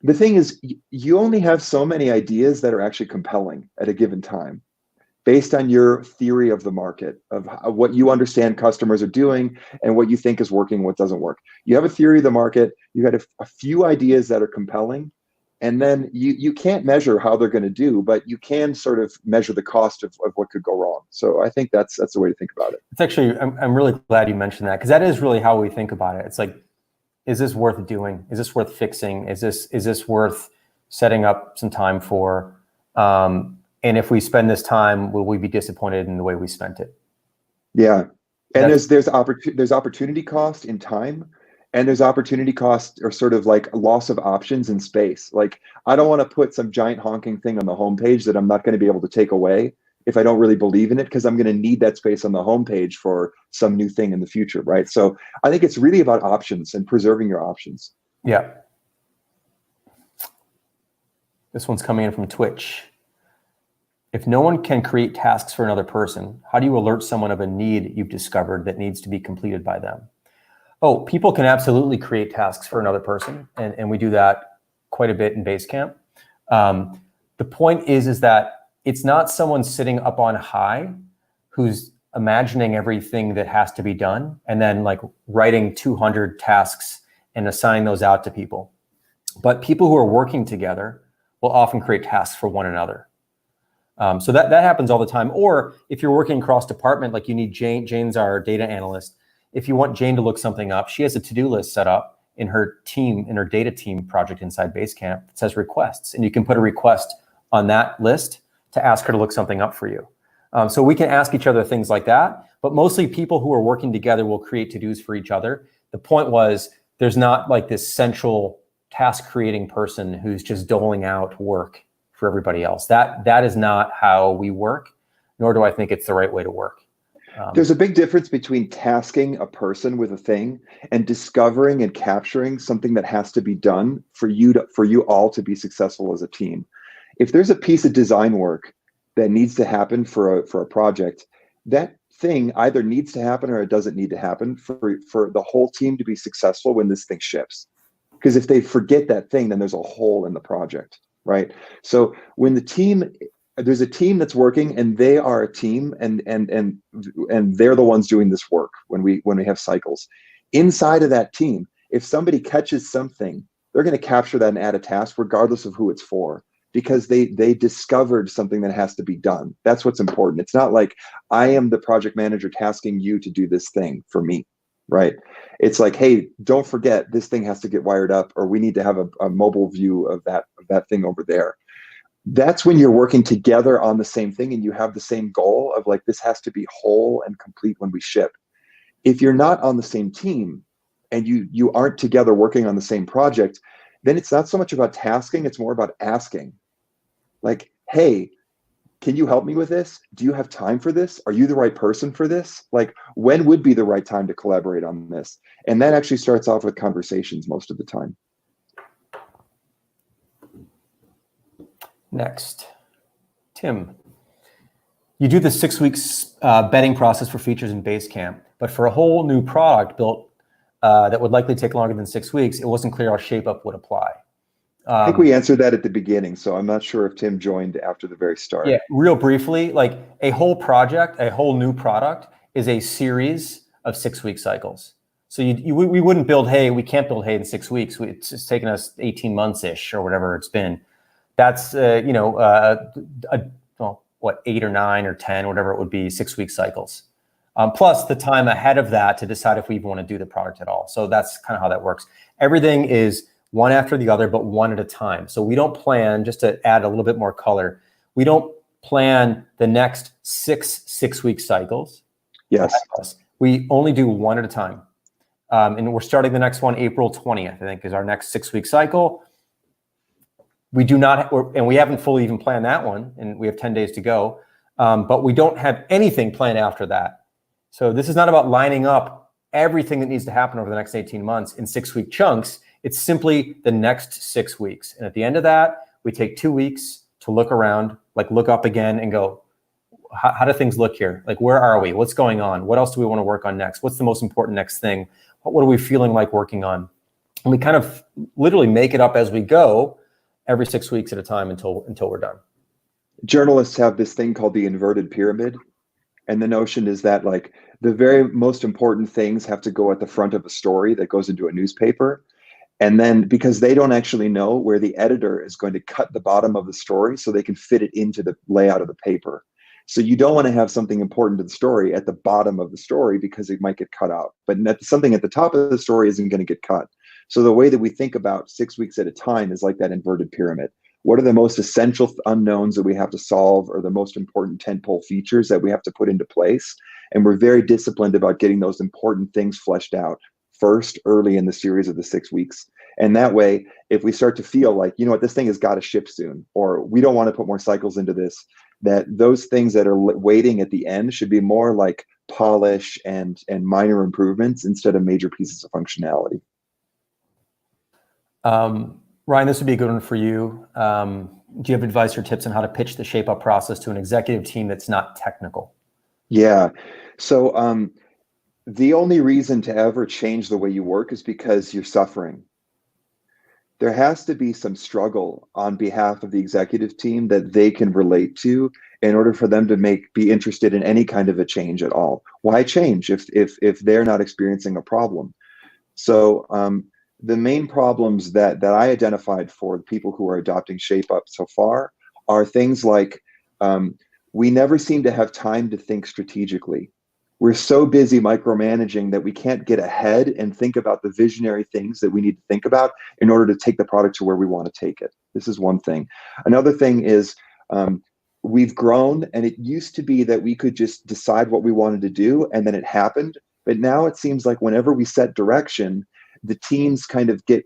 the thing is, you only have so many ideas that are actually compelling at a given time, based on your theory of the market, of what you understand customers are doing and what you think is working, what doesn't work. You have a theory of the market, you got a few ideas that are compelling, and then you can't measure how they're going to do, but you can sort of measure the cost of what could go wrong. So I think that's the way to think about it. It's actually, I'm really glad you mentioned that, because that is really how we think about it. It's like, is this worth doing? Is this worth fixing? Is this worth setting up some time for? And if we spend this time, will we be disappointed in the way we spent it? Yeah, and there's opportunity cost in time, and there's opportunity cost, or sort of like loss of options in space. Like, I don't want to put some giant honking thing on the homepage that I'm not going to be able to take away if I don't really believe in it, because I'm going to need that space on the homepage for some new thing in the future, right? So I think it's really about options and preserving your options. Yeah. This one's coming in from Twitch. If no one can create tasks for another person, how do you alert someone of a need you've discovered that needs to be completed by them? Oh, people can absolutely create tasks for another person, and we do that quite a bit in Basecamp. The point is that it's not someone sitting up on high who's imagining everything that has to be done and then like writing 200 tasks and assigning those out to people. But people who are working together will often create tasks for one another. So that happens all the time. Or if you're working cross department, like you need Jane, Jane's our data analyst. If you want Jane to look something up, she has a to-do list set up in her team, in her data team project inside Basecamp. It says requests, and you can put a request on that list to ask her to look something up for you. So we can ask each other things like that, but mostly people who are working together will create to-dos for each other. The point was, there's not like this central task creating person who's just doling out work for everybody else. That is not how we work. nor do I think it's the right way to work. There's a big difference between tasking a person with a thing and discovering and capturing something that has to be done for you all to be successful as a team. If there's a piece of design work that needs to happen for a project, that thing either needs to happen or it doesn't need to happen for the whole team to be successful when this thing ships. Because if they forget that thing, then there's a hole in the project, right? So when there's a team that's working and they are a team and they're the ones doing this work when we have cycles. Inside of that team, if somebody catches something, they're going to capture that and add a task regardless of who it's for, because they discovered something that has to be done. That's what's important. It's not like I am the project manager tasking you to do this thing for me, right? It's like, hey, don't forget this thing has to get wired up, or we need to have a mobile view of that thing over there. That's when you're working together on the same thing and you have the same goal of like, this has to be whole and complete when we ship. If you're not on the same team and you aren't together working on the same project, then it's not so much about tasking, it's more about asking. Like, hey, can you help me with this? Do you have time for this? Are you the right person for this? Like, when would be the right time to collaborate on this? And that actually starts off with conversations most of the time. Next, Tim. You do the 6 weeks betting process for features in Basecamp, but for a whole new product built that would likely take longer than 6 weeks, it wasn't clear how ShapeUp would apply. I think we answered that at the beginning, so I'm not sure if Tim joined after the very start. Yeah, real briefly, like a whole project, a whole new product is a series of 6 week cycles. So we wouldn't build hay. We can't build hay in 6 weeks. It's just taken us 18 months-ish or whatever it's been. That's, 8 or 9 or 10, whatever it would be, 6 week cycles. Plus the time ahead of that to decide if we even want to do the product at all. So that's kind of how that works. Everything is one after the other, but one at a time. So we don't plan, just to add a little bit more color, we don't plan the next 6 week cycles. Yes. We only do one at a time. And we're starting the next one April 20th, I think, is our next 6 week cycle. We do not, and we haven't fully even planned that one, and we have 10 days to go, but we don't have anything planned after that. So this is not about lining up everything that needs to happen over the next 18 months in 6 week chunks. It's simply the next 6 weeks. And at the end of that, we take 2 weeks to look around, like look up again and go, how do things look here? Like, where are we? What's going on? What else do we want to work on next? What's the most important next thing? What are we feeling like working on? And we kind of literally make it up as we go every 6 weeks at a time until we're done. Journalists have this thing called the inverted pyramid. And the notion is that like the very most important things have to go at the front of a story that goes into a newspaper. And then because they don't actually know where the editor is going to cut the bottom of the story so they can fit it into the layout of the paper. So you don't want to have something important to the story at the bottom of the story because it might get cut out. But something at the top of the story isn't going to get cut. So the way that we think about 6 weeks at a time is like that inverted pyramid. What are the most essential unknowns that we have to solve, or the most important tentpole features that we have to put into place? And we're very disciplined about getting those important things fleshed out first, early in the series of the 6 weeks. And that way, if we start to feel like, you know what, this thing has got to ship soon, or we don't want to put more cycles into this, that those things that are waiting at the end should be more like polish and minor improvements instead of major pieces of functionality. Ryan, this would be a good one for you. Do you have advice or tips on how to pitch the ShapeUp process to an executive team that's not technical? Yeah. So the only reason to ever change the way you work is because you're suffering. There has to be some struggle on behalf of the executive team that they can relate to in order for them to be interested in any kind of a change at all. Why change if they're not experiencing a problem? So the main problems that I identified for the people who are adopting ShapeUp so far are things like we never seem to have time to think strategically. We're so busy micromanaging that we can't get ahead and think about the visionary things that we need to think about in order to take the product to where we want to take it. This is one thing. Another thing is we've grown, and it used to be that we could just decide what we wanted to do and then it happened. But now it seems like whenever we set direction, the teams kind of get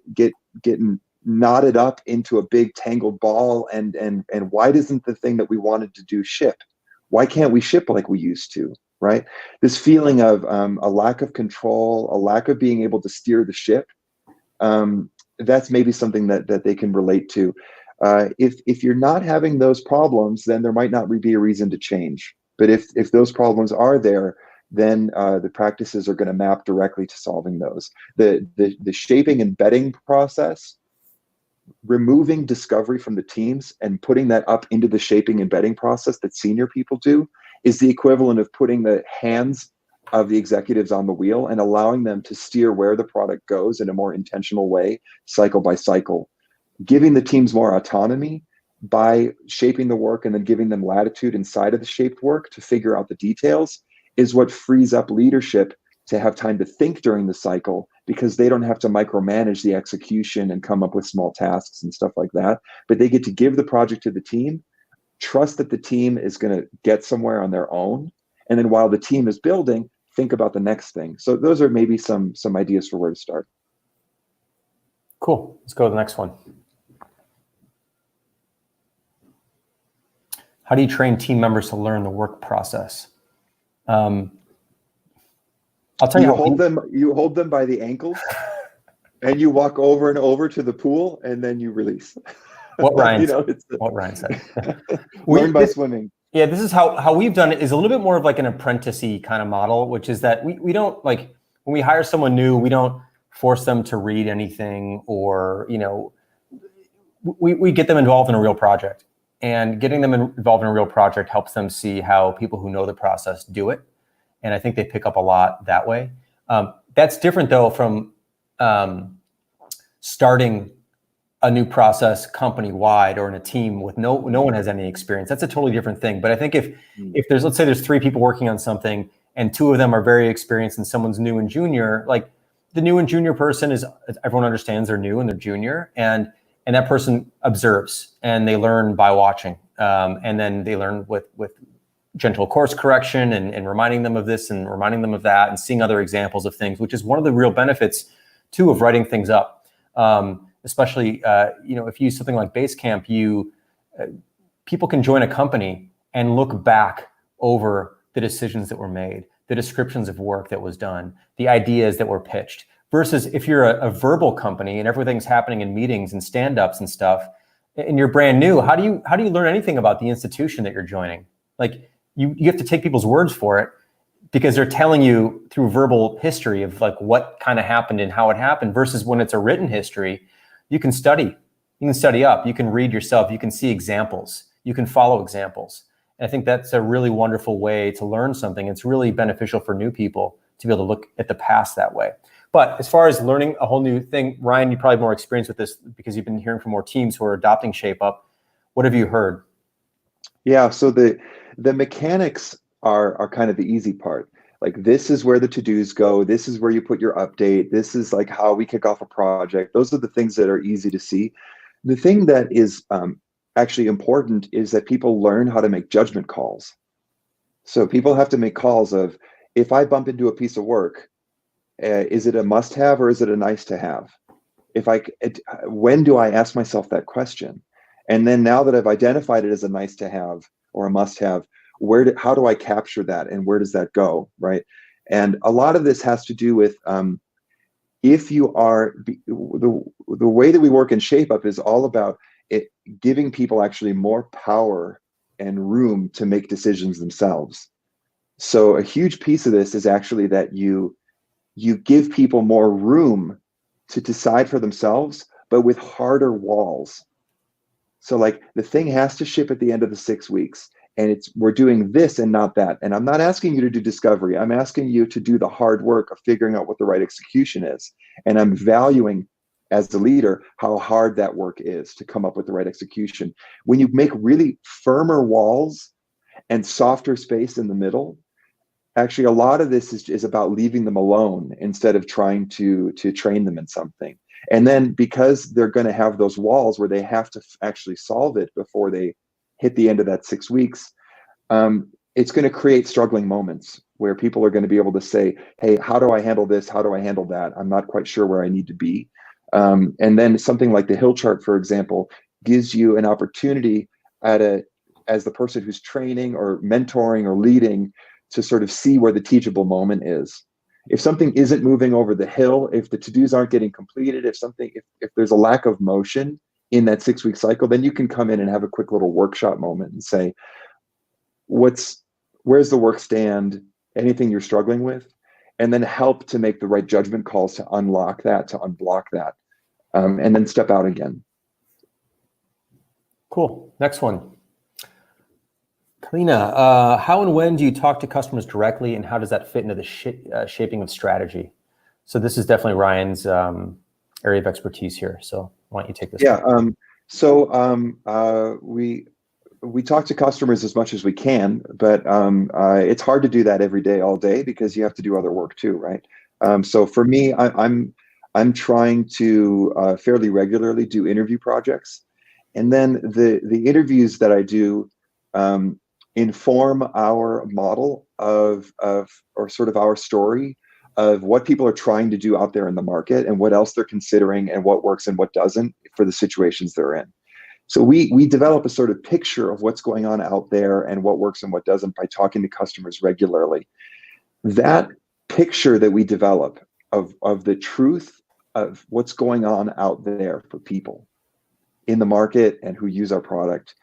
knotted up into a big tangled ball, and why doesn't the thing that we wanted to do ship? Why can't we ship like we used to, right? This feeling of a lack of control, a lack of being able to steer the ship, that's maybe something that they can relate to. If you're not having those problems, then there might not be a reason to change. But if those problems are there, then the practices are going to map directly to solving those. The shaping and bedding process, removing discovery from the teams and putting that up into the shaping and bedding process that senior people do, is the equivalent of putting the hands of the executives on the wheel and allowing them to steer where the product goes in a more intentional way, cycle by cycle. Giving the teams more autonomy by shaping the work and then giving them latitude inside of the shaped work to figure out the details is what frees up leadership to have time to think during the cycle, because they don't have to micromanage the execution and come up with small tasks and stuff like that. But they get to give the project to the team, trust that the team is going to get somewhere on their own. And then while the team is building, think about the next thing. So those are maybe some ideas for where to start. Cool. Let's go to the next one. How do you train team members to learn the work process? I'll tell you. You hold them by the ankles, and you walk over and over to the pool, and then you release. What Ryan, what Ryan said. Learn by swimming. Yeah, this is how we've done it. Is a little bit more of like an apprentice-y kind of model, which is that we don't, like, when we hire someone new, we don't force them to read anything, or we get them involved in a real project. And getting them involved in a real project helps them see how people who know the process do it. And I think they pick up a lot that way. That's different, though, from starting a new process company-wide or in a team with no one has any experience. That's a totally different thing. But I think if there's, let's say there's 3 people working on something and 2 of them are very experienced and someone's new and junior, like the new and junior person is, everyone understands they're new and they're junior, and that person observes and they learn by watching. And then they learn with gentle course correction and reminding them of this and reminding them of that and seeing other examples of things, which is one of the real benefits too of writing things up. Especially, if you use something like Basecamp, people can join a company and look back over the decisions that were made, the descriptions of work that was done, the ideas that were pitched, versus if you're a verbal company and everything's happening in meetings and stand-ups and stuff, and you're brand new, how do you learn anything about the institution that you're joining? Like, you have to take people's words for it because they're telling you through verbal history of like what kind of happened and how it happened, versus when it's a written history, you can study up, you can read yourself, you can see examples, you can follow examples. And I think that's a really wonderful way to learn something. It's really beneficial for new people to be able to look at the past that way. But as far as learning a whole new thing, Ryan, you probably have more experience with this because you've been hearing from more teams who are adopting Shape Up. What have you heard? Yeah, so the mechanics are kind of the easy part. Like, this is where the to-dos go. This is where you put your update. This is like how we kick off a project. Those are the things that are easy to see. The thing that is actually important is that people learn how to make judgment calls. So people have to make calls of, if I bump into a piece of work, is it a must-have or is it a nice-to-have? When do I ask myself that question? And then now that I've identified it as a nice-to-have or a must-have, how do I capture that and where does that go, right? And a lot of this has to do with if you are the way that we work in Shape Up is all about it giving people actually more power and room to make decisions themselves. So a huge piece of this is actually that you give people more room to decide for themselves, but with harder walls. So like, the thing has to ship at the end of the 6 weeks, and we're doing this and not that. And I'm not asking you to do discovery. I'm asking you to do the hard work of figuring out what the right execution is. And I'm valuing, as the leader, how hard that work is to come up with the right execution. When you make really firmer walls and softer space in the middle, actually a lot of this is about leaving them alone instead of trying to train them in something. And then because they're going to have those walls where they have to actually solve it before they hit the end of that 6 weeks, it's going to create struggling moments where people are going to be able to say, hey, how do I handle this? How do I handle that? I'm not quite sure where I need to be. And then something like the hill chart, for example, gives you an opportunity at a as the person who's training or mentoring or leading to sort of see where the teachable moment is. If something isn't moving over the hill, if the to-dos aren't getting completed, if there's a lack of motion in that 6-week cycle, then you can come in and have a quick little workshop moment and say, where's the work stand, anything you're struggling with, and then help to make the right judgment calls to unlock that, to unblock that, and then step out again. Cool. Next one. Kalina, how and when do you talk to customers directly, and how does that fit into the shaping of strategy? So this is definitely Ryan's area of expertise here. So why don't you take this? Yeah. We talk to customers as much as we can, but it's hard to do that every day, all day, because you have to do other work too, right? So for me, I'm trying to fairly regularly do interview projects, and then the interviews that I do inform our model of or sort of our story of what people are trying to do out there in the market and what else they're considering and what works and what doesn't for the situations they're in. So we develop a sort of picture of what's going on out there and what works and what doesn't by talking to customers regularly. That picture that we develop of the truth of what's going on out there for people in the market and who use our product,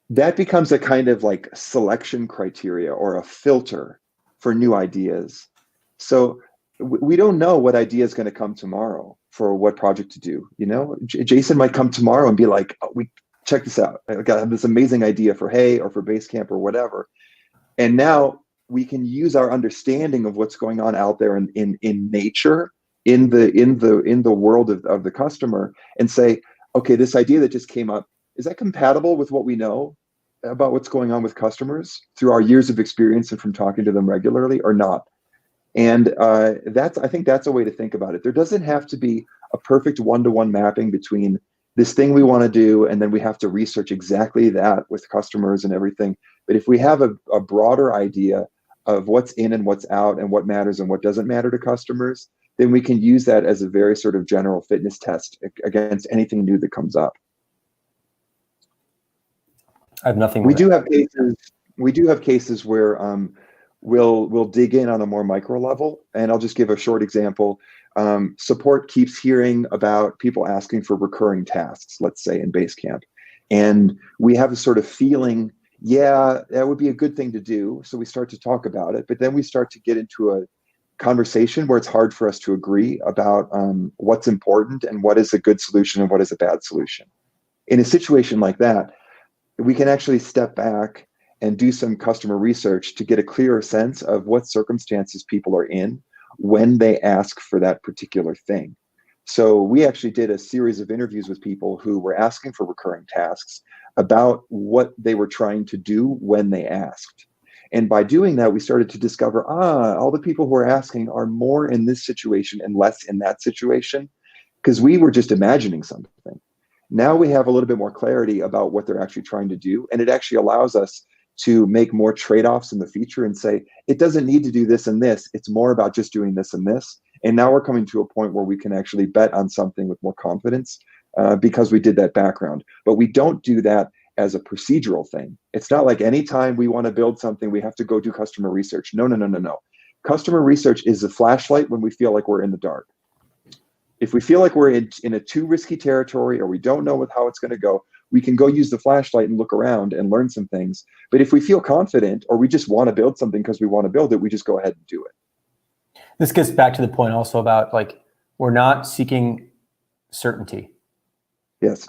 that becomes a kind of like selection criteria or a filter for new ideas. So we don't know what idea is going to come tomorrow for what project to do. You know, Jason might come tomorrow and be like, oh, check this out. I got this amazing idea for Hey or for Basecamp or whatever. And now we can use our understanding of what's going on out there in nature, in the world of the customer, and say, okay, this idea that just came up, is that compatible with what we know about what's going on with customers through our years of experience and from talking to them regularly or not? And I think that's a way to think about it. There doesn't have to be a perfect one-to-one mapping between this thing we want to do and then we have to research exactly that with customers and everything. But if we have a broader idea of what's in and what's out and what matters and what doesn't matter to customers, then we can use that as a very sort of general fitness test against anything new that comes up. I have nothing. We do have cases where we'll dig in on a more micro level, and I'll just give a short example. Support keeps hearing about people asking for recurring tasks, let's say in Basecamp, and we have a sort of feeling, yeah, that would be a good thing to do. So we start to talk about it, but then we start to get into a conversation where it's hard for us to agree about what's important and what is a good solution and what is a bad solution. In a situation like that, we can actually step back and do some customer research to get a clearer sense of what circumstances people are in when they ask for that particular thing. So we actually did a series of interviews with people who were asking for recurring tasks about what they were trying to do when they asked. And by doing that, we started to discover, all the people who are asking are more in this situation and less in that situation, because we were just imagining something. Now we have a little bit more clarity about what they're actually trying to do. And it actually allows us to make more trade-offs in the future and say, it doesn't need to do this and this. It's more about just doing this and this. And now we're coming to a point where we can actually bet on something with more confidence because we did that background. But we don't do that as a procedural thing. It's not like anytime we want to build something, we have to go do customer research. No. Customer research is a flashlight when we feel like we're in the dark. If we feel like we're in a too risky territory or we don't know how it's going to go, we can go use the flashlight and look around and learn some things. But if we feel confident or we just want to build something because we want to build it, we just go ahead and do it. This gets back to the point also about like, we're not seeking certainty. Yes.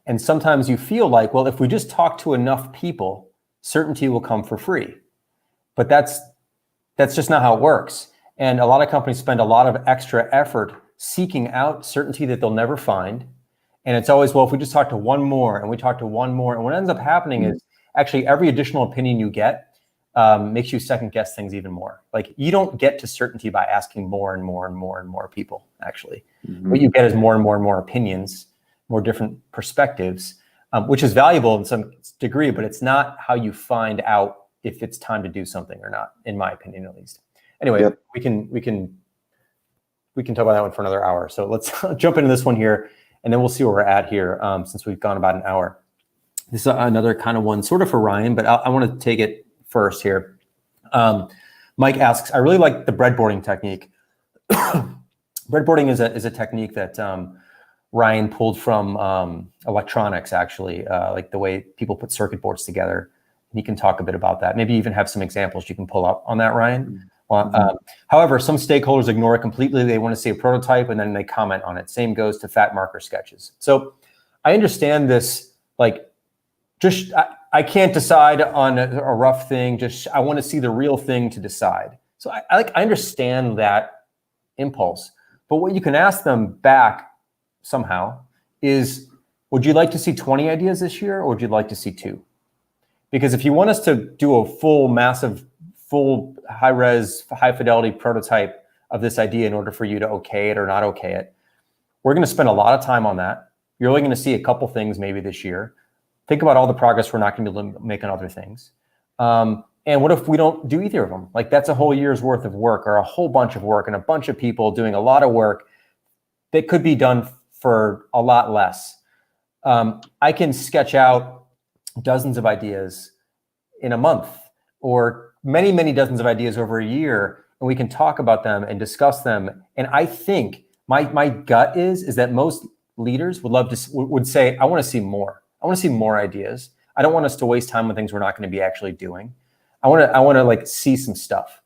And sometimes you feel like, well, if we just talk to enough people, certainty will come for free. But that's just not how it works. And a lot of companies spend a lot of extra effort seeking out certainty that they'll never find. And it's always, well, if we just talk to one more and we talk to one more, and what ends up happening is actually every additional opinion you get makes you second guess things even more. Like you don't get to certainty by asking more and more and more and more people, actually. Mm-hmm. What you get is more and more and more opinions, more different perspectives, which is valuable in some degree, but it's not how you find out if it's time to do something or not, in my opinion, at least. Anyway, yep. we can talk about that one for another hour. So let's jump into this one here, and then we'll see where we're at here since we've gone about an hour. This is another kind of one, sort of for Ryan, but I want to take it first here. Mike asks, I really like the breadboarding technique. Breadboarding is a technique that Ryan pulled from electronics, actually, like the way people put circuit boards together. And he can talk a bit about that. Maybe even have some examples you can pull up on that, Ryan. However, some stakeholders ignore it completely. They want to see a prototype and then they comment on it. Same goes to fat marker sketches. So I understand this, like, just I can't decide on a rough thing. Just I want to see the real thing to decide. So I understand that impulse. But what you can ask them back somehow is, would you like to see 20 ideas this year, or would you like to see 2? Because if you want us to do a full, massive, full high-res, high-fidelity prototype of this idea in order for you to okay it or not okay it, we're going to spend a lot of time on that. You're only going to see a couple things maybe this year. Think about all the progress we're not going to be able to make on other things. And what if we don't do either of them? Like, that's a whole year's worth of work, or a whole bunch of work, and a bunch of people doing a lot of work that could be done for a lot less. I can sketch out dozens of ideas in a month, or many, many dozens of ideas over a year, and we can talk about them and discuss them. And I think my gut is that most leaders would say, I want to see more. I want to see more ideas. I don't want us to waste time on things we're not going to be actually doing. I want to like see some stuff.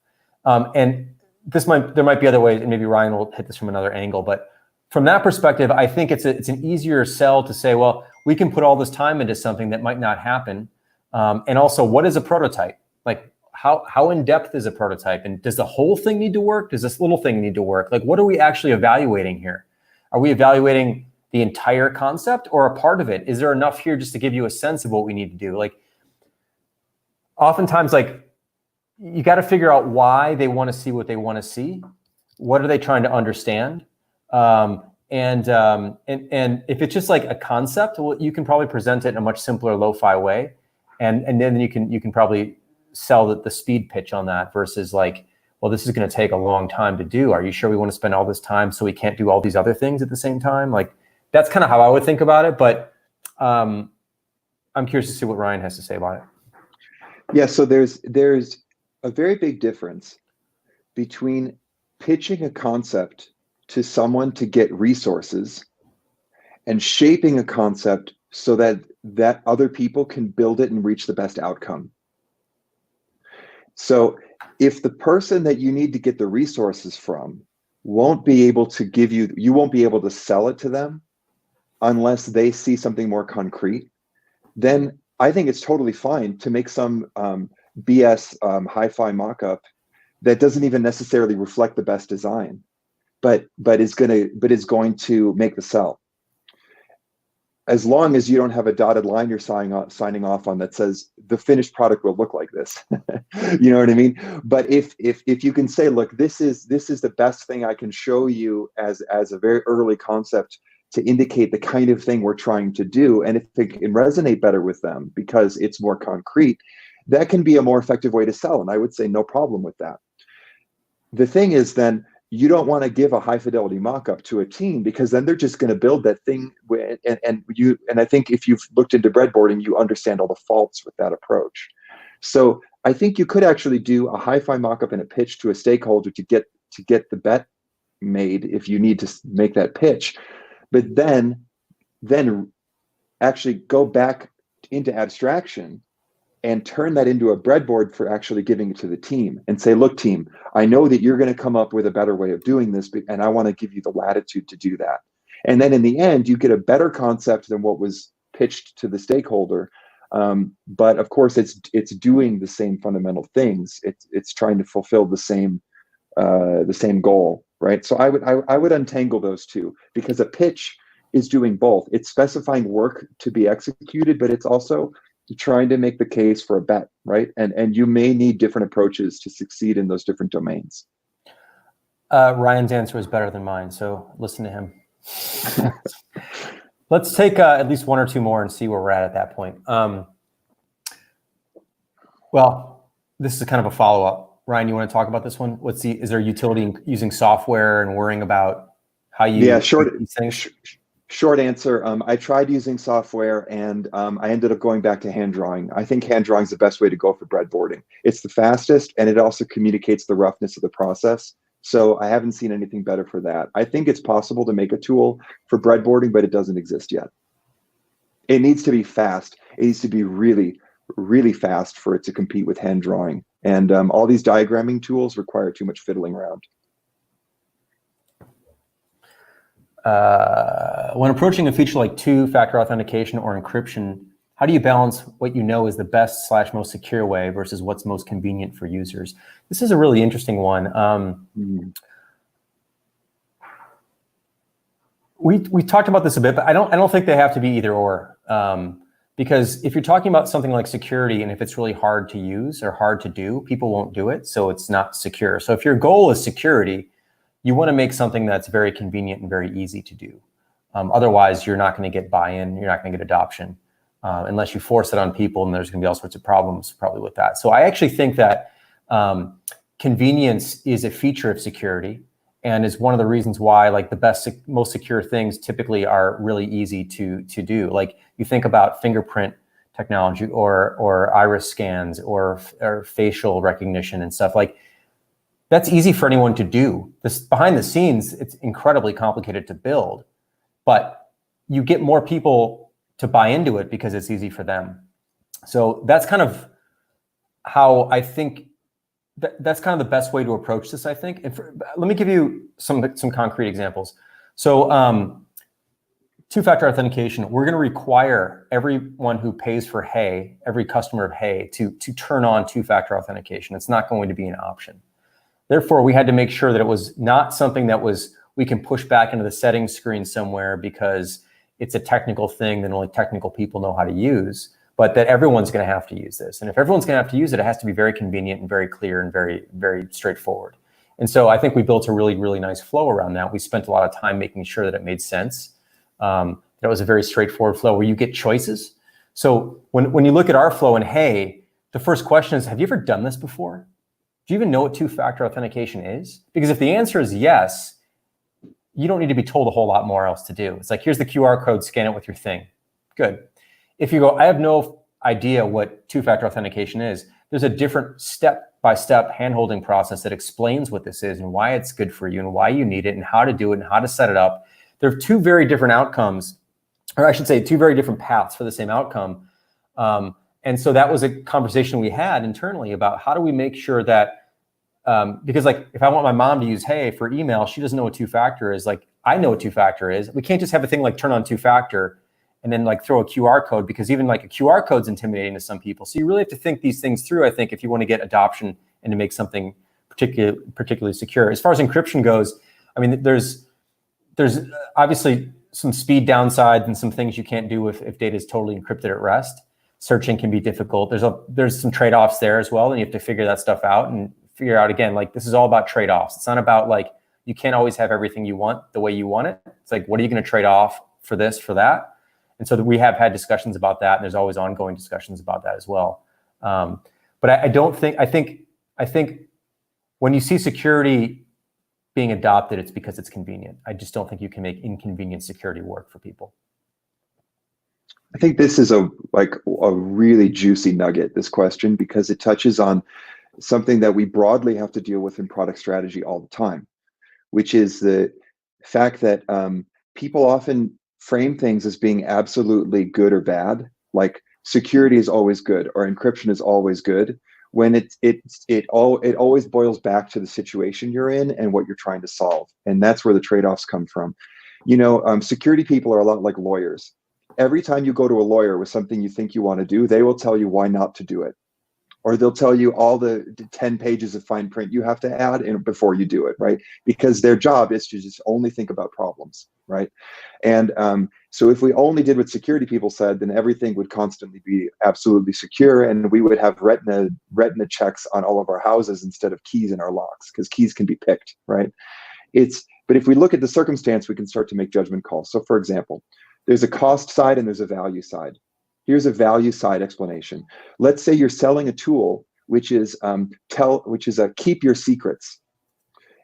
And there might be other ways, and maybe Ryan will hit this from another angle, but from that perspective, I think it's an easier sell to say, well, we can put all this time into something that might not happen. And also, what is a prototype? Like, how in depth is a prototype? And does the whole thing need to work? Does this little thing need to work? Like, what are we actually evaluating here? Are we evaluating the entire concept or a part of it? Is there enough here just to give you a sense of what we need to do? Like, oftentimes, like, you got to figure out why they want to see what they want to see. What are they trying to understand? And if it's just like a concept, well, you can probably present it in a much simpler lo-fi way, and then you can probably sell the speed pitch on that versus like, well, this is going to take a long time to do. Are you sure we want to spend all this time so we can't do all these other things at the same time? Like, that's kind of how I would think about it. But I'm curious to see what Ryan has to say about it. Yeah, so there's a very big difference between pitching a concept to someone to get resources and shaping a concept so that other people can build it and reach the best outcome. So if the person that you need to get the resources from won't be able to give you won't be able to sell it to them unless they see something more concrete, then I think it's totally fine to make some BS hi-fi mock-up that doesn't even necessarily reflect the best design, but is going to make the sell. As long as you don't have a dotted line you're signing off on that says the finished product will look like this. You know what I mean? But if you can say, look, this is the best thing I can show you as a very early concept to indicate the kind of thing we're trying to do, and if it can resonate better with them because it's more concrete, that can be a more effective way to sell. And I would say no problem with that. The thing is, then you don't want to give a high fidelity mock-up to a team, because then they're just going to build that thing. And I think if you've looked into breadboarding, you understand all the faults with that approach. So I think you could actually do a hi-fi mock-up and a pitch to a stakeholder to get the bet made if you need to make that pitch. But then actually go back into abstraction and turn that into a breadboard for actually giving it to the team and say, look, team, I know that you're going to come up with a better way of doing this, and I want to give you the latitude to do that. And then in the end, you get a better concept than what was pitched to the stakeholder. But of course, it's doing the same fundamental things. It's trying to fulfill the same goal, right? So I would untangle those two, because a pitch is doing both. It's specifying work to be executed, but it's also trying to make the case for a bet, right? And you may need different approaches to succeed in those different domains. Ryan's answer is better than mine, so listen to him. Let's take at least one or two more and see where we're at that point. Well, this is kind of a follow-up. Ryan, you want to talk about this one? Is there utility in using software and worrying about how you do these things? Short answer, I tried using software and I ended up going back to hand drawing. I think hand drawing is the best way to go for breadboarding. It's the fastest and it also communicates the roughness of the process. So I haven't seen anything better for that. I think it's possible to make a tool for breadboarding, but it doesn't exist yet. It needs to be fast. It needs to be really, really fast for it to compete with hand drawing. And all these diagramming tools require too much fiddling around. When approaching a feature like two-factor authentication or encryption, how do you balance what you know is the best / most secure way versus what's most convenient for users? This is a really interesting one. We talked about this a bit, but I don't think they have to be either or. Because if you're talking about something like security, and if it's really hard to use or hard to do, people won't do it, so it's not secure. So if your goal is security, you want to make something that's very convenient and very easy to do. Otherwise, you're not going to get buy-in, you're not going to get adoption, unless you force it on people, and there's going to be all sorts of problems probably with that. So I actually think that convenience is a feature of security, and is one of the reasons why like the best, most secure things typically are really easy to do. Like you think about fingerprint technology or iris scans or facial recognition and stuff like. That's easy for anyone to do. This behind the scenes, it's incredibly complicated to build, but you get more people to buy into it because it's easy for them. So that's kind of how I think that's kind of the best way to approach this, I think. And let me give you some concrete examples. So two-factor authentication, we're going to require everyone who pays for Hey, every customer of Hey, to turn on two-factor authentication. It's not going to be an option. Therefore, we had to make sure that it was not something that we can push back into the settings screen somewhere because it's a technical thing that only technical people know how to use, but that everyone's going to have to use this. And if everyone's going to have to use it, it has to be very convenient and very clear and very, very straightforward. And so I think we built a really, really nice flow around that. We spent a lot of time making sure that it made sense. That it was a very straightforward flow where you get choices. So when you look at our flow in Hey, the first question is, have you ever done this before? Do you even know what two-factor authentication is? Because if the answer is yes, you don't need to be told a whole lot more else to do. It's like, here's the QR code, scan it with your thing. Good. If you go, I have no idea what two-factor authentication is, there's a different step-by-step hand-holding process that explains what this is and why it's good for you and why you need it and how to do it and how to set it up. There are two very different outcomes, or I should say two very different paths for the same outcome. And so that was a conversation we had internally about how do we make sure that, because like if I want my mom to use Hey for email, she doesn't know what two-factor is. Like I know what two-factor is. We can't just have a thing like turn on two-factor and then like throw a QR code, because even like a QR code's intimidating to some people. So you really have to think these things through, I think, if you want to get adoption and to make something particularly secure. As far as encryption goes, I mean, there's obviously some speed downsides and some things you can't do if data is totally encrypted at rest. Searching can be difficult. There's some trade-offs there as well, and you have to figure that stuff out and figure out, again, like this is all about trade-offs. It's not about like, you can't always have everything you want the way you want it. It's like, what are you going to trade off for this, for that? And so we have had discussions about that, and there's always ongoing discussions about that as well. But I think when you see security being adopted, it's because it's convenient. I just don't think you can make inconvenient security work for people. I think this is a really juicy nugget, this question, because it touches on something that we broadly have to deal with in product strategy all the time, which is the fact that people often frame things as being absolutely good or bad, like security is always good or encryption is always good, when it always boils back to the situation you're in and what you're trying to solve. And that's where the trade-offs come from. You know, security people are a lot like lawyers. Every time you go to a lawyer with something you think you want to do, they will tell you why not to do it. Or they'll tell you all the 10 pages of fine print you have to add in before you do it, right? Because their job is to just only think about problems, right? And so if we only did what security people said, then everything would constantly be absolutely secure, and we would have retina checks on all of our houses instead of keys in our locks, because keys can be picked, right? But if we look at the circumstance, we can start to make judgment calls. So for example, there's a cost side and there's a value side. Here's a value side explanation. Let's say you're selling a tool which is keep your secrets.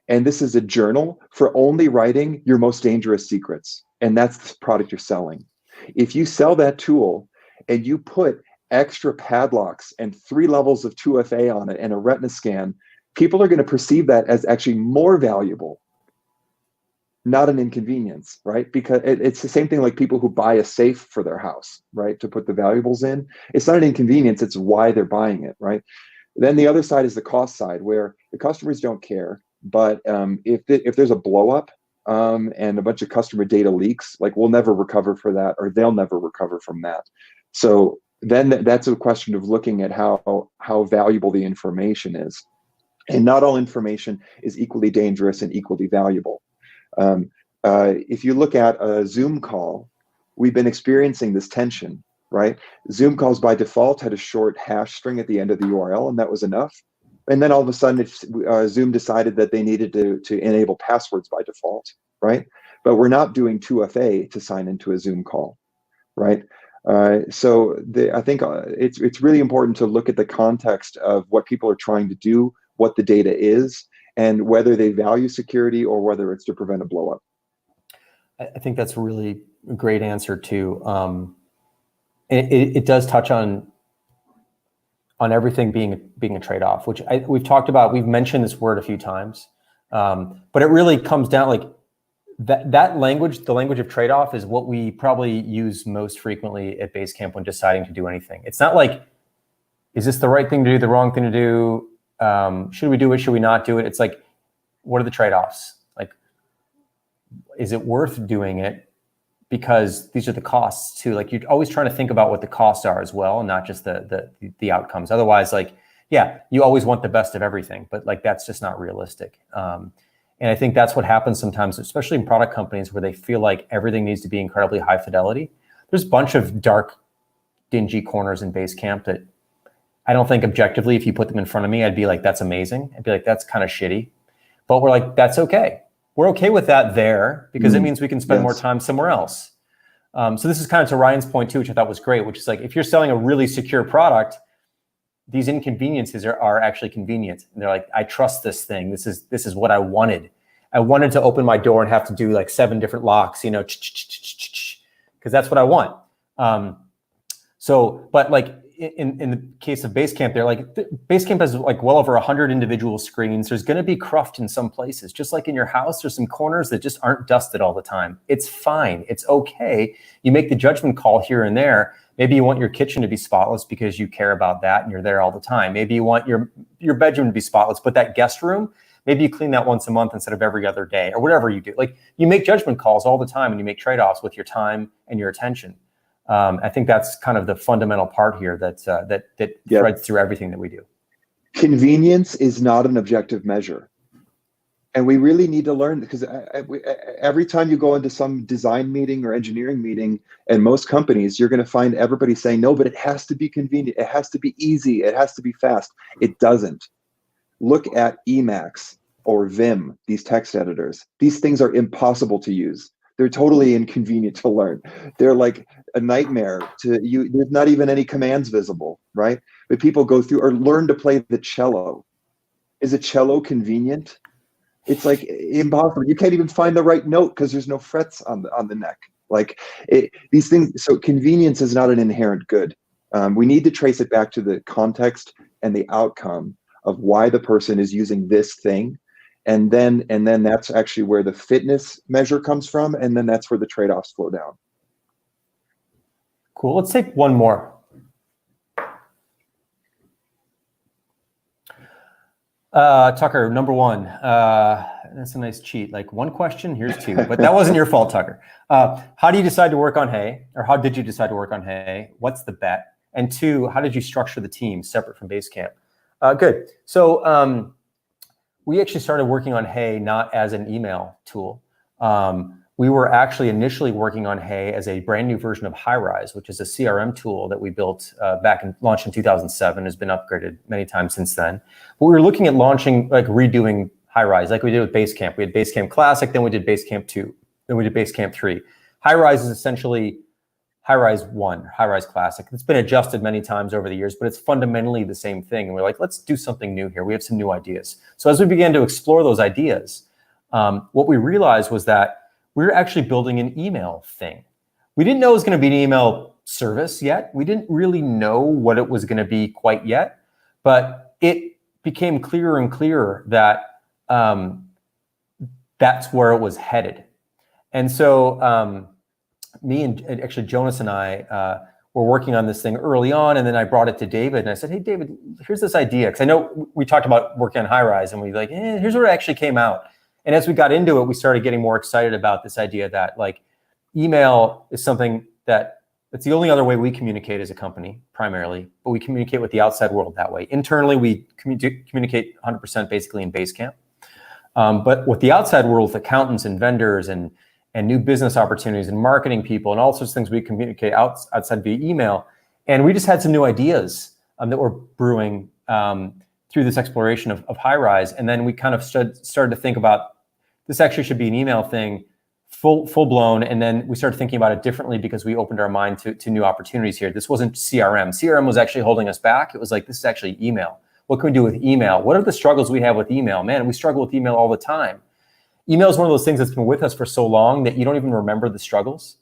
And this is a journal for only writing your most dangerous secrets. and that's the product you're selling. If you sell that tool and you put extra padlocks and 3 levels of 2FA on it and a retina scan, people are going to perceive that as actually more valuable, not an inconvenience, right? Because it's the same thing like people who buy a safe for their house, right? To put the valuables in. It's not an inconvenience, it's why they're buying it, right? Then the other side is the cost side, where the customers don't care. But if there's a blow up and a bunch of customer data leaks, like we'll never recover for that, or they'll never recover from that. So then that's a question of looking at how valuable the information is. And not all information is equally dangerous and equally valuable. If you look at a Zoom call, we've been experiencing this tension, right? Zoom calls by default had a short hash string at the end of the URL, and that was enough. And then all of a sudden, Zoom decided that they needed to enable passwords by default, right? But we're not doing 2FA to sign into a Zoom call, right? So I think it's really important to look at the context of what people are trying to do, what the data is, and whether they value security or whether it's to prevent a blow up. I think that's a really great answer too. It does touch on everything being a trade-off, which we've talked about. We've mentioned this word a few times, but it really comes down like that language. The language of trade-off is what we probably use most frequently at Basecamp when deciding to do anything. It's not like, is this the right thing to do, the wrong thing to do? Should we do it? Should we not do it? It's like, what are the trade-offs? Like, is it worth doing it? Because these are the costs too. Like, you're always trying to think about what the costs are as well, and not just the outcomes. Otherwise, like, yeah, you always want the best of everything, but like, that's just not realistic. And I think that's what happens sometimes, especially in product companies where they feel like everything needs to be incredibly high fidelity. There's a bunch of dark, dingy corners in Basecamp that I don't think objectively, if you put them in front of me, I'd be like, that's amazing. I'd be like, that's kind of shitty. But we're like, that's okay. We're okay with that there because it means we can spend more time somewhere else. So this is kind of to Ryan's point too, which I thought was great, which is like, if you're selling a really secure product, these inconveniences are actually convenient. And they're like, I trust this thing. This is what I wanted. I wanted to open my door and have to do like 7 different locks, you know, because that's what I want. So, but like in the case of Basecamp, they're like, Basecamp has like well over 100 individual screens. There's going to be cruft in some places, just like in your house. There's some corners that just aren't dusted all the time. It's fine. It's okay. You make the judgment call here and there. Maybe you want your kitchen to be spotless because you care about that and you're there all the time. Maybe you want your bedroom to be spotless, but that guest room, maybe you clean that once a month instead of every other day, or whatever you do. Like, you make judgment calls all the time and you make trade-offs with your time and your attention. I think that's kind of the fundamental part here that threads through everything that we do. Convenience is not an objective measure. And we really need to learn, because every time you go into some design meeting or engineering meeting, and most companies, you're going to find everybody saying, no, but it has to be convenient. It has to be easy. It has to be fast. It doesn't. Look at Emacs or Vim, these text editors. These things are impossible to use. They're totally inconvenient to learn. They're like a nightmare to you. There's not even any commands visible, right? But people go through or learn to play the cello. Is a cello convenient? It's like impossible. You can't even find the right note because there's no frets on the neck. Like these things. So convenience is not an inherent good. We need to trace it back to the context and the outcome of why the person is using this thing. And then that's actually where the fitness measure comes from. And then that's where the trade-offs flow down. Cool. Let's take one more. Tucker, number 1. That's a nice cheat. Like, 1 question, here's 2. But that wasn't your fault, Tucker. How do you decide to work on Hey? Or how did you decide to work on Hey? What's the bet? And 2, how did you structure the team separate from Basecamp? Good. So we actually started working on Hey not as an email tool. We were actually initially working on Hey as a brand new version of HighRise, which is a CRM tool that we built launched in 2007, has been upgraded many times since then. But we were looking at launching, like redoing HighRise, like we did with Basecamp. We had Basecamp Classic, then we did Basecamp 2, then we did Basecamp 3. HighRise is essentially HighRise 1, HighRise Classic. It's been adjusted many times over the years, but it's fundamentally the same thing. And we're like, let's do something new here. We have some new ideas. So as we began to explore those ideas, what we realized was that we were actually building an email thing. We didn't know it was going to be an email service yet. We didn't really know what it was going to be quite yet, but it became clearer and clearer that that's where it was headed. And so me and actually Jonas and I were working on this thing early on, and then I brought it to David, and I said, hey, David, here's this idea. Because I know we talked about working on high-rise, and we like, here's where it actually came out. And as we got into it, we started getting more excited about this idea that like email is something that's the only other way we communicate as a company, primarily, but we communicate with the outside world that way. Internally, we communicate 100% basically in Basecamp. But with the outside world, with accountants and vendors and new business opportunities and marketing people and all sorts of things, we communicate outside via email. And we just had some new ideas that were brewing through this exploration of high-rise. And then we kind of started to think about, this actually should be an email thing, full blown. And then we started thinking about it differently because we opened our mind to new opportunities here. This wasn't CRM. CRM was actually holding us back. It was like, this is actually email. What can we do with email? What are the struggles we have with email? Man, we struggle with email all the time. Email is one of those things that's been with us for so long that you don't even remember the struggles.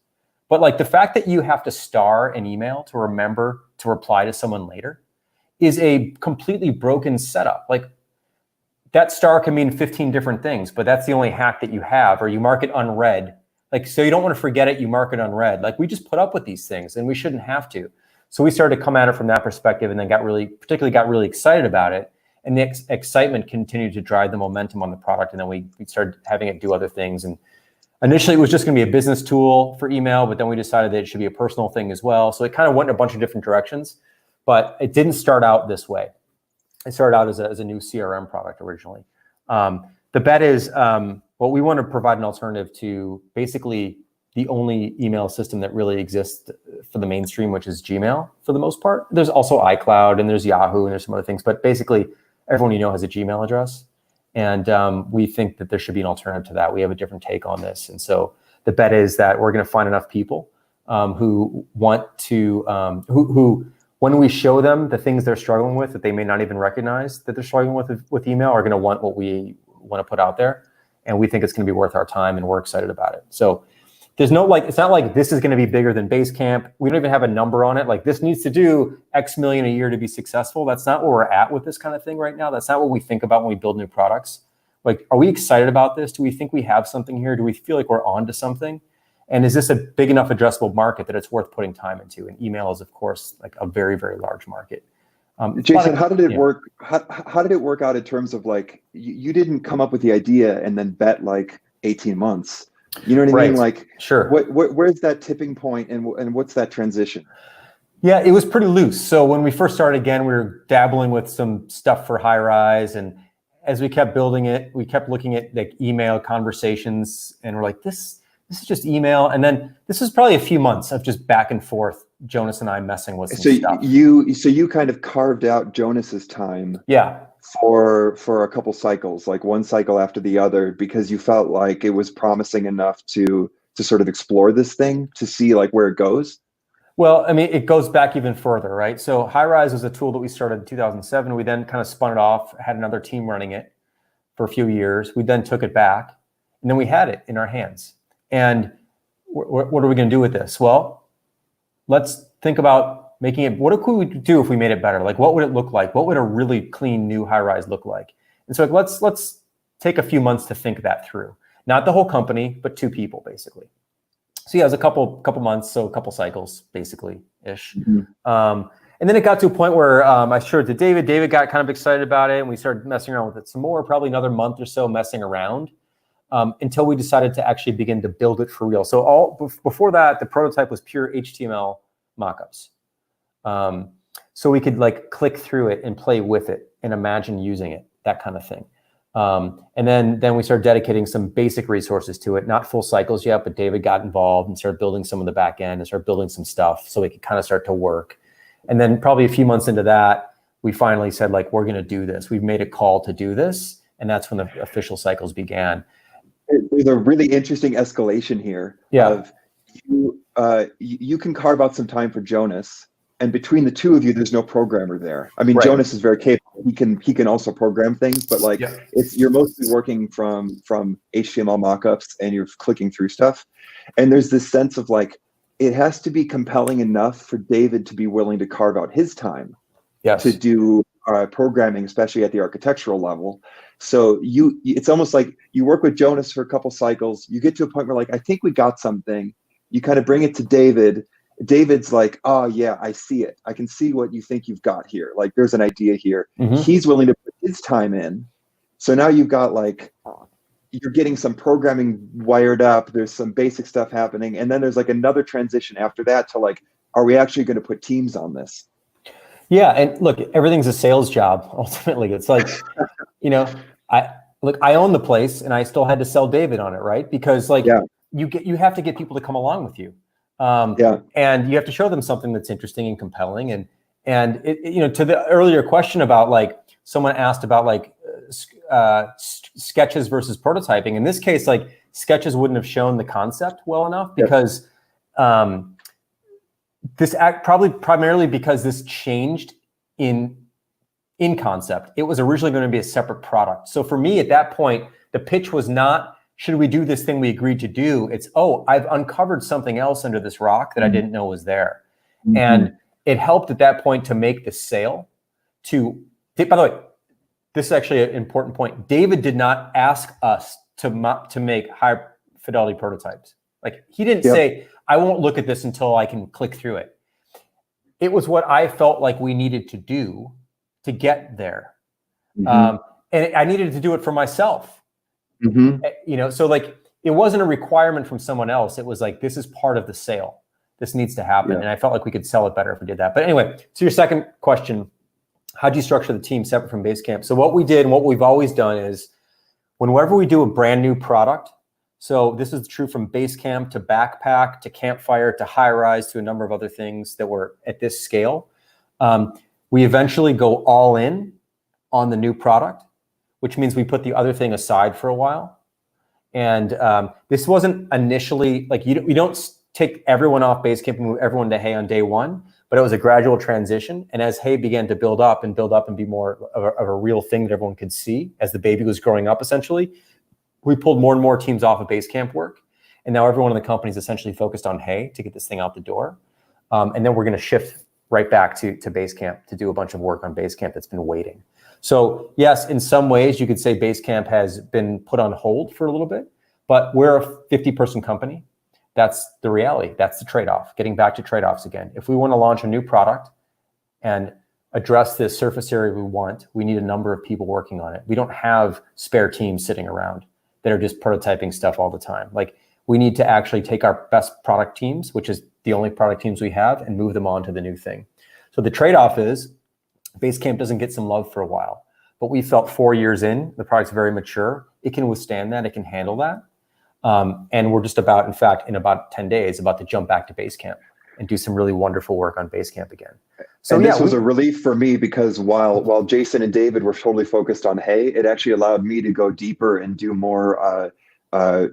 But like the fact that you have to star an email to remember to reply to someone later is a completely broken setup. Like that star can mean 15 different things, but that's the only hack that you have, or you mark it unread. Like, so you don't want to forget it, you mark it unread. Like we just put up with these things and we shouldn't have to. So we started to come at it from that perspective, and then got really excited about it. And the excitement continued to drive the momentum on the product. And then we started having it do other things. And initially it was just going to be a business tool for email, but then we decided that it should be a personal thing as well. So it kind of went in a bunch of different directions, but it didn't start out this way. It started out as a new CRM product originally. The bet is, we want to provide an alternative to basically the only email system that really exists for the mainstream, which is Gmail for the most part. There's also iCloud and there's Yahoo and there's some other things, but basically everyone you know has a Gmail address. And we think that there should be an alternative to that. We have a different take on this. And so the bet is that we're going to find enough people who want to, who when we show them the things they're struggling with that they may not even recognize that they're struggling with email, are going to want what we want to put out there. And we think it's going to be worth our time, and we're excited about it. So there's no like, it's not like this is going to be bigger than Basecamp. We don't even have a number on it. Like this needs to do X million a year to be successful. That's not where we're at with this kind of thing right now. That's not what we think about when we build new products. Like, are we excited about this? Do we think we have something here? Do we feel like we're on to something? And is this a big enough addressable market that it's worth putting time into? And email is, of course, like a very, very large market. Jason, how did it work? How did it work out in terms of like, you didn't come up with the idea and then bet like 18 months? You know what I mean? Like, sure. Where's that tipping point, and what's that transition? Yeah, it was pretty loose. So when we first started, again, we were dabbling with some stuff for high-rise, and as we kept building it, we kept looking at like email conversations, and we're like, this is just email. And then this is probably a few months of just back and forth, Jonas and I messing with some stuff. So you kind of carved out Jonas's time. Yeah. For a couple cycles, like one cycle after the other, because you felt like it was promising enough to sort of explore this thing, to see like where it goes. Well, I mean, it goes back even further, right? So high-rise was a tool that we started in 2007. We then kind of spun it off, had another team running it for a few years. We then took it back, and then we had it in our hands. And what are we going to do with this? Well, let's think about making it, what could we do if we made it better? Like, what would it look like? What would a really clean new high-rise look like? And so like, let's take a few months to think that through. Not the whole company, but 2 people, basically. So yeah, it was a couple months, so a couple cycles, basically-ish. Mm-hmm. And then it got to a point where I showed it to David. David got kind of excited about it, and we started messing around with it some more, probably another month or so messing around, until we decided to actually begin to build it for real. So before that, the prototype was pure HTML mockups. So we could like click through it and play with it and imagine using it, that kind of thing. And then we started dedicating some basic resources to it, not full cycles yet, but David got involved and started building some of the back end and started building some stuff so it could kind of start to work. And then probably a few months into that, we finally said, like, we're going to do this. We've made a call to do this. And that's when the official cycles began. There's a really interesting escalation here. Yeah. Of you can carve out some time for Jonas, and between the two of you, there's no programmer there. I mean, Right. Jonas is very capable. He can also program things, but like Yeah. you're mostly working from HTML mockups and you're clicking through stuff. And there's this sense of like, it has to be compelling enough for David to be willing to carve out his time Yes. to do programming, especially at the architectural level. So it's almost like you work with Jonas for a couple cycles, you get to a point where like, I think we got something. You kind of bring it to David. David's like, oh yeah, I see it. I can see what you think you've got here. Like there's an idea here. Mm-hmm. He's willing to put his time in. So now you've got like, you're getting some programming wired up. There's some basic stuff happening. And then there's like another transition after that to like, are we actually going to put teams on this? Yeah. And look, everything's a sales job. Ultimately, it's like, I own the place and I still had to sell David on it. Right. Because like you have to get people to come along with you. And you have to show them something that's interesting and compelling. And it, to the earlier question about like someone asked about like sketches versus prototyping. In this case, like sketches wouldn't have shown the concept well enough because probably primarily because this changed in concept. It was originally going to be a separate product. So for me at that point, the pitch was not, should we do this thing we agreed to do? It's, I've uncovered something else under this rock that I didn't know was there. Mm-hmm. And it helped at that point to make the sale by the way, this is actually an important point. David did not ask us to make high fidelity prototypes. Like he didn't say, I won't look at this until I can click through it. It was what I felt like we needed to do to get there. Mm-hmm. And I needed to do it for myself. Mm-hmm. So like it wasn't a requirement from someone else. It was like, this is part of the sale. This needs to happen. And I felt like we could sell it better if we did that. But anyway, to your second question, how do you structure the team separate from Basecamp? So what we did and what we've always done is whenever we do a brand new product, so this is true from Basecamp to Backpack to Campfire to High Rise to a number of other things that were at this scale, we eventually go all in on the new product, which means we put the other thing aside for a while. And this wasn't initially, like you don't take everyone off Basecamp and move everyone to Hey on day one, but it was a gradual transition. And as Hey began to build up and be more of a real thing that everyone could see as the baby was growing up, essentially, we pulled more and more teams off of Basecamp work. And now everyone in the company is essentially focused on Hey to get this thing out the door. And then we're going to shift right back to Basecamp to do a bunch of work on Basecamp that's been waiting. So yes, in some ways you could say Basecamp has been put on hold for a little bit, but we're a 50-person company. That's the reality. That's the trade-off. Getting back to trade-offs again. If we want to launch a new product and address this surface area we want, we need a number of people working on it. We don't have spare teams sitting around that are just prototyping stuff all the time. Like we need to actually take our best product teams, which is the only product teams we have, and move them on to the new thing. So the trade-off is Basecamp doesn't get some love for a while, but we felt 4 years in, the product's very mature. It can withstand that. It can handle that. And we're just about, in fact, in about 10 days, about to jump back to Basecamp and do some really wonderful work on Basecamp again. So and this was a relief for me because while Jason and David were totally focused on Hey, it actually allowed me to go deeper and do more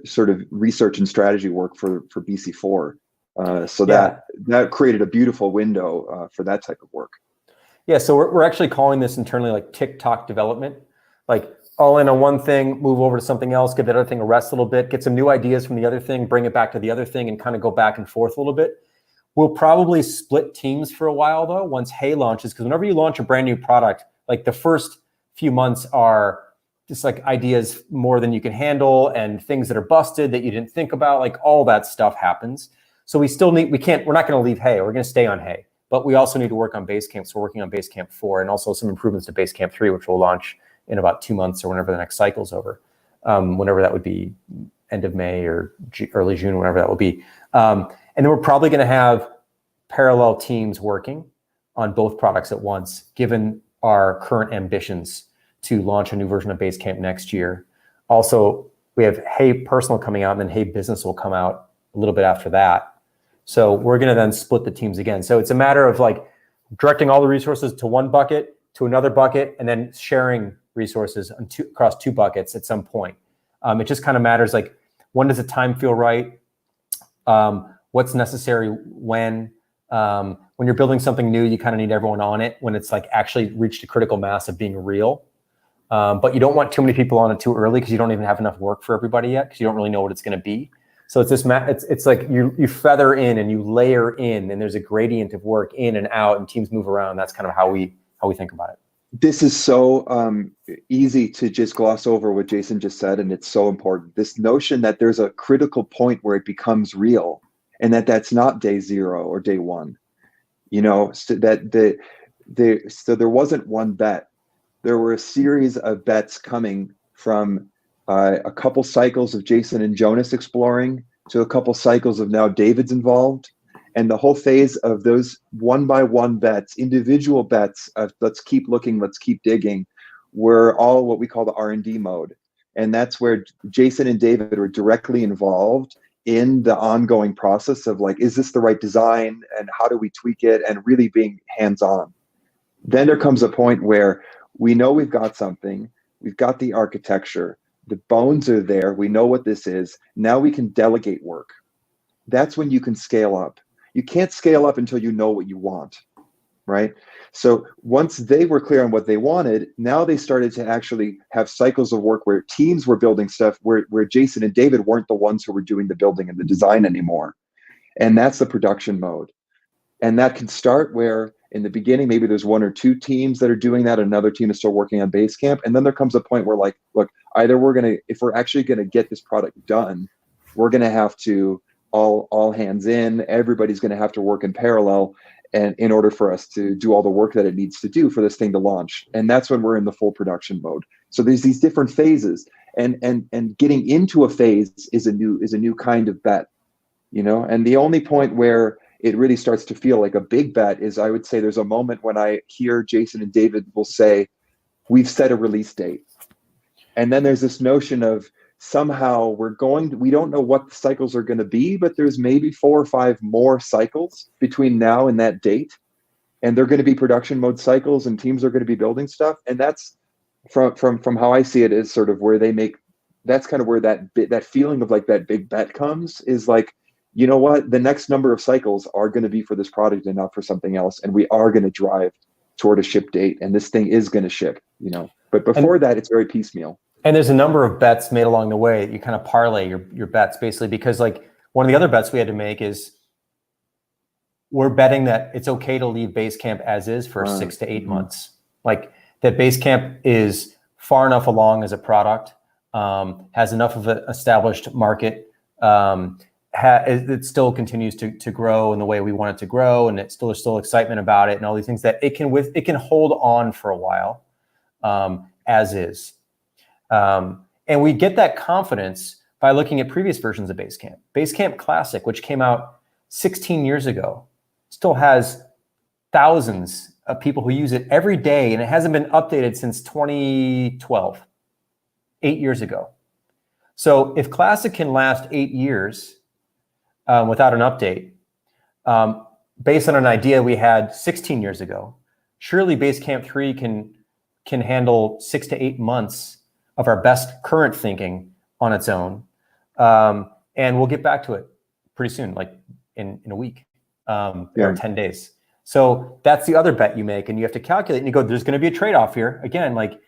sort of research and strategy work for BC4. So that created a beautiful window for that type of work. Yeah, so we're actually calling this internally like TikTok development, like all in on one thing, move over to something else, give that other thing a rest a little bit, get some new ideas from the other thing, bring it back to the other thing, and kind of go back and forth a little bit. We'll probably split teams for a while though, once Hey launches, because whenever you launch a brand new product, like the first few months are just like ideas more than you can handle and things that are busted that you didn't think about, like all that stuff happens. So we're not going to leave Hey, we're going to stay on Hey. But we also need to work on Basecamp. So we're working on Basecamp 4 and also some improvements to Basecamp 3, which will launch in about 2 months or whenever the next cycle's over, whenever that would be end of May or early June, whenever that will be. And then we're probably going to have parallel teams working on both products at once, given our current ambitions to launch a new version of Basecamp next year. Also, we have Hey Personal coming out, and then Hey Business will come out a little bit after that. So we're going to then split the teams again. So it's a matter of like directing all the resources to one bucket, to another bucket, and then sharing resources across two buckets at some point. It just kind of matters like, when does the time feel right? What's necessary when? When you're building something new, you kind of need everyone on it when it's like actually reached a critical mass of being real. But you don't want too many people on it too early because you don't even have enough work for everybody yet because you don't really know what it's going to be. So it's this it's like you feather in and you layer in, and there's a gradient of work in and out, and teams move around. That's kind of how we think about it. This is so easy to just gloss over what Jason just said, and it's so important. This notion that there's a critical point where it becomes real, and that's not day 0 or day 1. You know, so that so there wasn't one bet. There were a series of bets coming from a couple cycles of Jason and Jonas exploring to a couple cycles of now David's involved. And the whole phase of those one by one bets, individual bets of let's keep looking, let's keep digging, were all what we call the R&D mode. And that's where Jason and David were directly involved in the ongoing process of like, is this the right design and how do we tweak it, and really being hands-on. Then there comes a point where we know we've got something, we've got the architecture, the bones are there, we know what this is, now we can delegate work. That's when you can scale up. You can't scale up until you know what you want, right? So once they were clear on what they wanted, now they started to actually have cycles of work where teams were building stuff where Jason and David weren't the ones who were doing the building and the design anymore. And that's the production mode. And that can start where in the beginning, maybe there's 1 or 2 teams that are doing that. Another team is still working on Basecamp. And then there comes a point where like, look, either if we're actually going to get this product done, we're going to have to all hands in, everybody's going to have to work in parallel, and in order for us to do all the work that it needs to do for this thing to launch. And that's when we're in the full production mode. So there's these different phases, and getting into a phase is a new kind of bet, you know. And the only point where it really starts to feel like a big bet is, I would say, there's a moment when I hear Jason and David will say, we've set a release date. And then there's this notion of somehow we don't know what the cycles are going to be, but there's maybe 4 or 5 more cycles between now and that date. And they're going to be production mode cycles, and teams are going to be building stuff. And that's from how I see it, is sort of where that's kind of where that feeling of like that big bet comes, is like, you know what, the next number of cycles are going to be for this product and not for something else. And we are going to drive toward a ship date, and this thing is going to ship, you know. But before that, it's very piecemeal. And there's a number of bets made along the way. You kind of parlay your bets basically, because like one of the other bets we had to make is we're betting that it's okay to leave Basecamp as is for 6 to 8 months. Like that Basecamp is far enough along as a product, has enough of an established market, it still continues to grow in the way we want it to grow, and there's still excitement about it and all these things, that it can hold on for a while as is. And we get that confidence by looking at previous versions of Basecamp. Basecamp Classic, which came out 16 years ago, still has thousands of people who use it every day, and it hasn't been updated since 2012, 8 years ago. So if Classic can last 8 years without an update, based on an idea we had 16 years ago, surely Basecamp 3 can handle 6 to 8 months of our best current thinking on its own. And we'll get back to it pretty soon, like in a week or 10 days. So that's the other bet you make, and you have to calculate, and you go, there's going to be a trade-off here. Again, like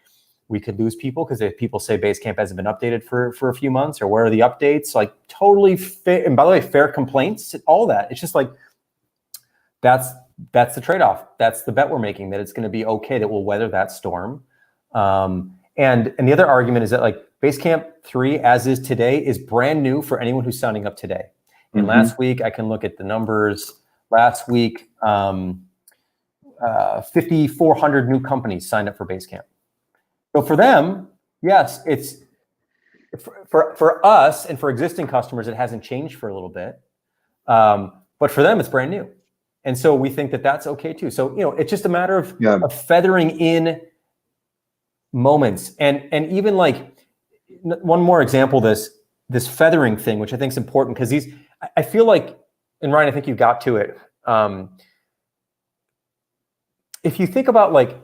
we could lose people because if people say Basecamp hasn't been updated for a few months, or where are the updates? Like totally fair. And by the way, fair complaints, all that. It's just like, that's the trade-off. That's the bet we're making, that it's going to be okay, that we'll weather that storm. And the other argument is that like Basecamp 3 as is today is brand new for anyone who's signing up today. And last week, I can look at the numbers. Last week, 5,400 new companies signed up for Basecamp. So for them, yes, it's for us and for existing customers, it hasn't changed for a little bit. But for them, it's brand new. And so we think that that's okay too. So, you know, it's just a matter of feathering in moments. And even like one more example, this feathering thing, which I think is important, because I feel like, and Ryan, I think you got to it. If you think about like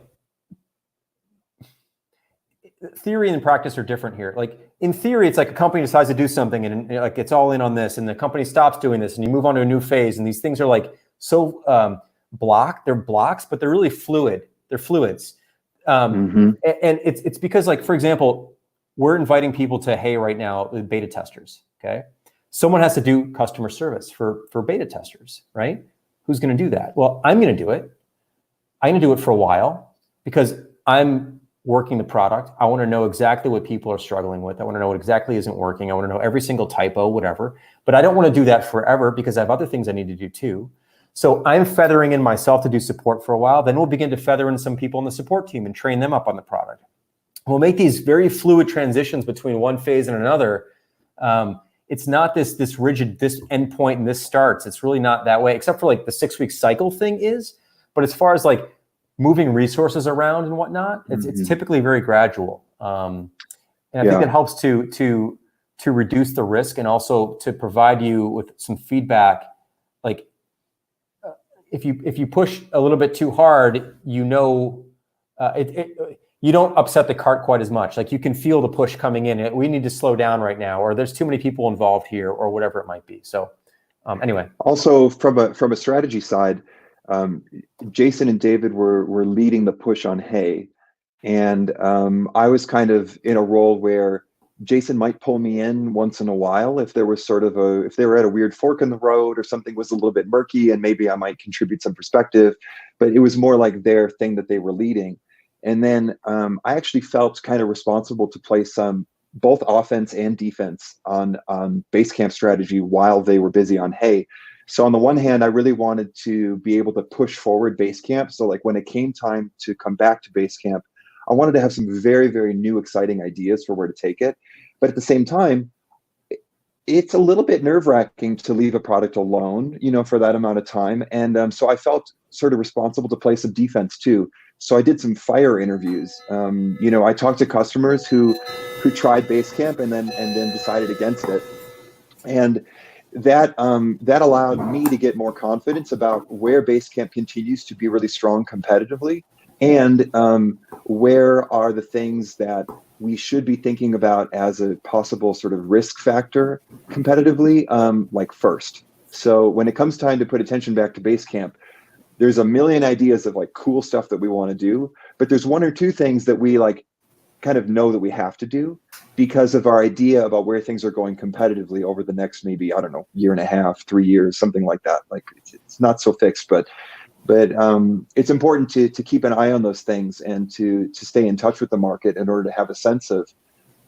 theory and practice are different here. Like in theory, it's like a company decides to do something and like it's all in on this, and the company stops doing this, and you move on to a new phase, and these things are like blocked. They're blocks, but they're really fluid. They're fluids. And it's because, like, for example, we're inviting people to Hey right now, beta testers, okay? Someone has to do customer service for beta testers, right? Who's gonna do that? Well, I'm gonna do it. I'm gonna do it for a while because I'm working the product. I wanna know exactly what people are struggling with. I wanna know what exactly isn't working. I wanna know every single typo, whatever. But I don't wanna do that forever because I have other things I need to do too. So I'm feathering in myself to do support for a while. Then we'll begin to feather in some people on the support team and train them up on the product. We'll make these very fluid transitions between one phase and another. It's not this rigid, this endpoint and this starts. It's really not that way, except for like the 6-week cycle thing is. But as far as like moving resources around and whatnot, it's typically very gradual. And I think it helps to reduce the risk and also to provide you with some feedback. Like if you push a little bit too hard, you know, you don't upset the cart quite as much. Like you can feel the push coming in. We need to slow down right now, or there's too many people involved here, or whatever it might be. So anyway. Also from a strategy side, Jason and David were leading the push on Hey. And I was kind of in a role where Jason might pull me in once in a while if there was if they were at a weird fork in the road or something was a little bit murky, and maybe I might contribute some perspective, but it was more like their thing that they were leading. And then I actually felt kind of responsible to play some both offense and defense on Basecamp strategy while they were busy on Hey. So on the one hand, I really wanted to be able to push forward Basecamp. So like when it came time to come back to Basecamp, I wanted to have some very, very new, exciting ideas for where to take it. But at the same time, it's a little bit nerve-wracking to leave a product alone, you know, for that amount of time. And so I felt sort of responsible to play some defense too. So I did some fire interviews. You know, I talked to customers who tried Basecamp and then decided against it. And that allowed me to get more confidence about where Basecamp continues to be really strong competitively, and where are the things that we should be thinking about as a possible sort of risk factor competitively, like first. So when it comes time to put attention back to Basecamp, there's a million ideas of like cool stuff that we want to do, but there's one or two things that we like kind of know that we have to do because of our idea about where things are going competitively over the next maybe, I don't know, year and a half, 3 years, something like that. Like it's not so fixed, but it's important to keep an eye on those things and to stay in touch with the market in order to have a sense of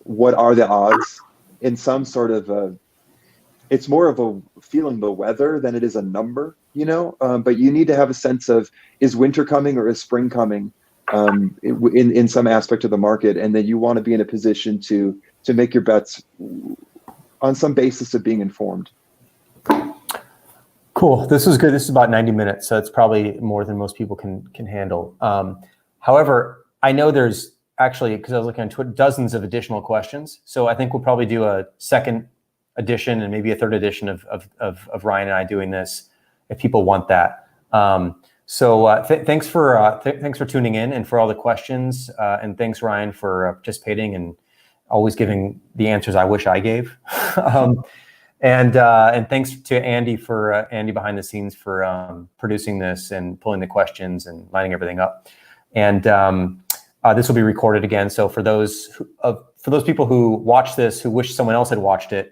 what are the odds in some sort of it's more of a feeling the weather than it is a number, you know, but you need to have a sense of, is winter coming or is spring coming in some aspect of the market, and then you want to be in a position to make your bets on some basis of being informed. Cool. This is good. This is about 90 minutes, so it's probably more than most people can handle. However, I know there's actually, because I was looking on Twitter, dozens of additional questions. So I think we'll probably do a second edition and maybe a third edition of Ryan and I doing this if people want that. So thanks for tuning in and for all the questions, and thanks Ryan for participating and always giving the answers I wish I gave. And thanks to Andy Andy behind the scenes for producing this and pulling the questions and lining everything up. And this will be recorded again. So for those people who watch this who wish someone else had watched it,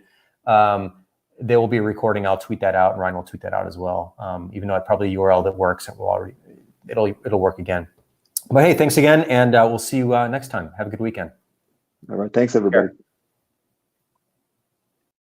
there will be a recording. I'll tweet that out, and Ryan will tweet that out as well. Even though it's probably a URL that works, it'll work again. But hey, thanks again, and we'll see you next time. Have a good weekend. All right, thanks everybody. Sure.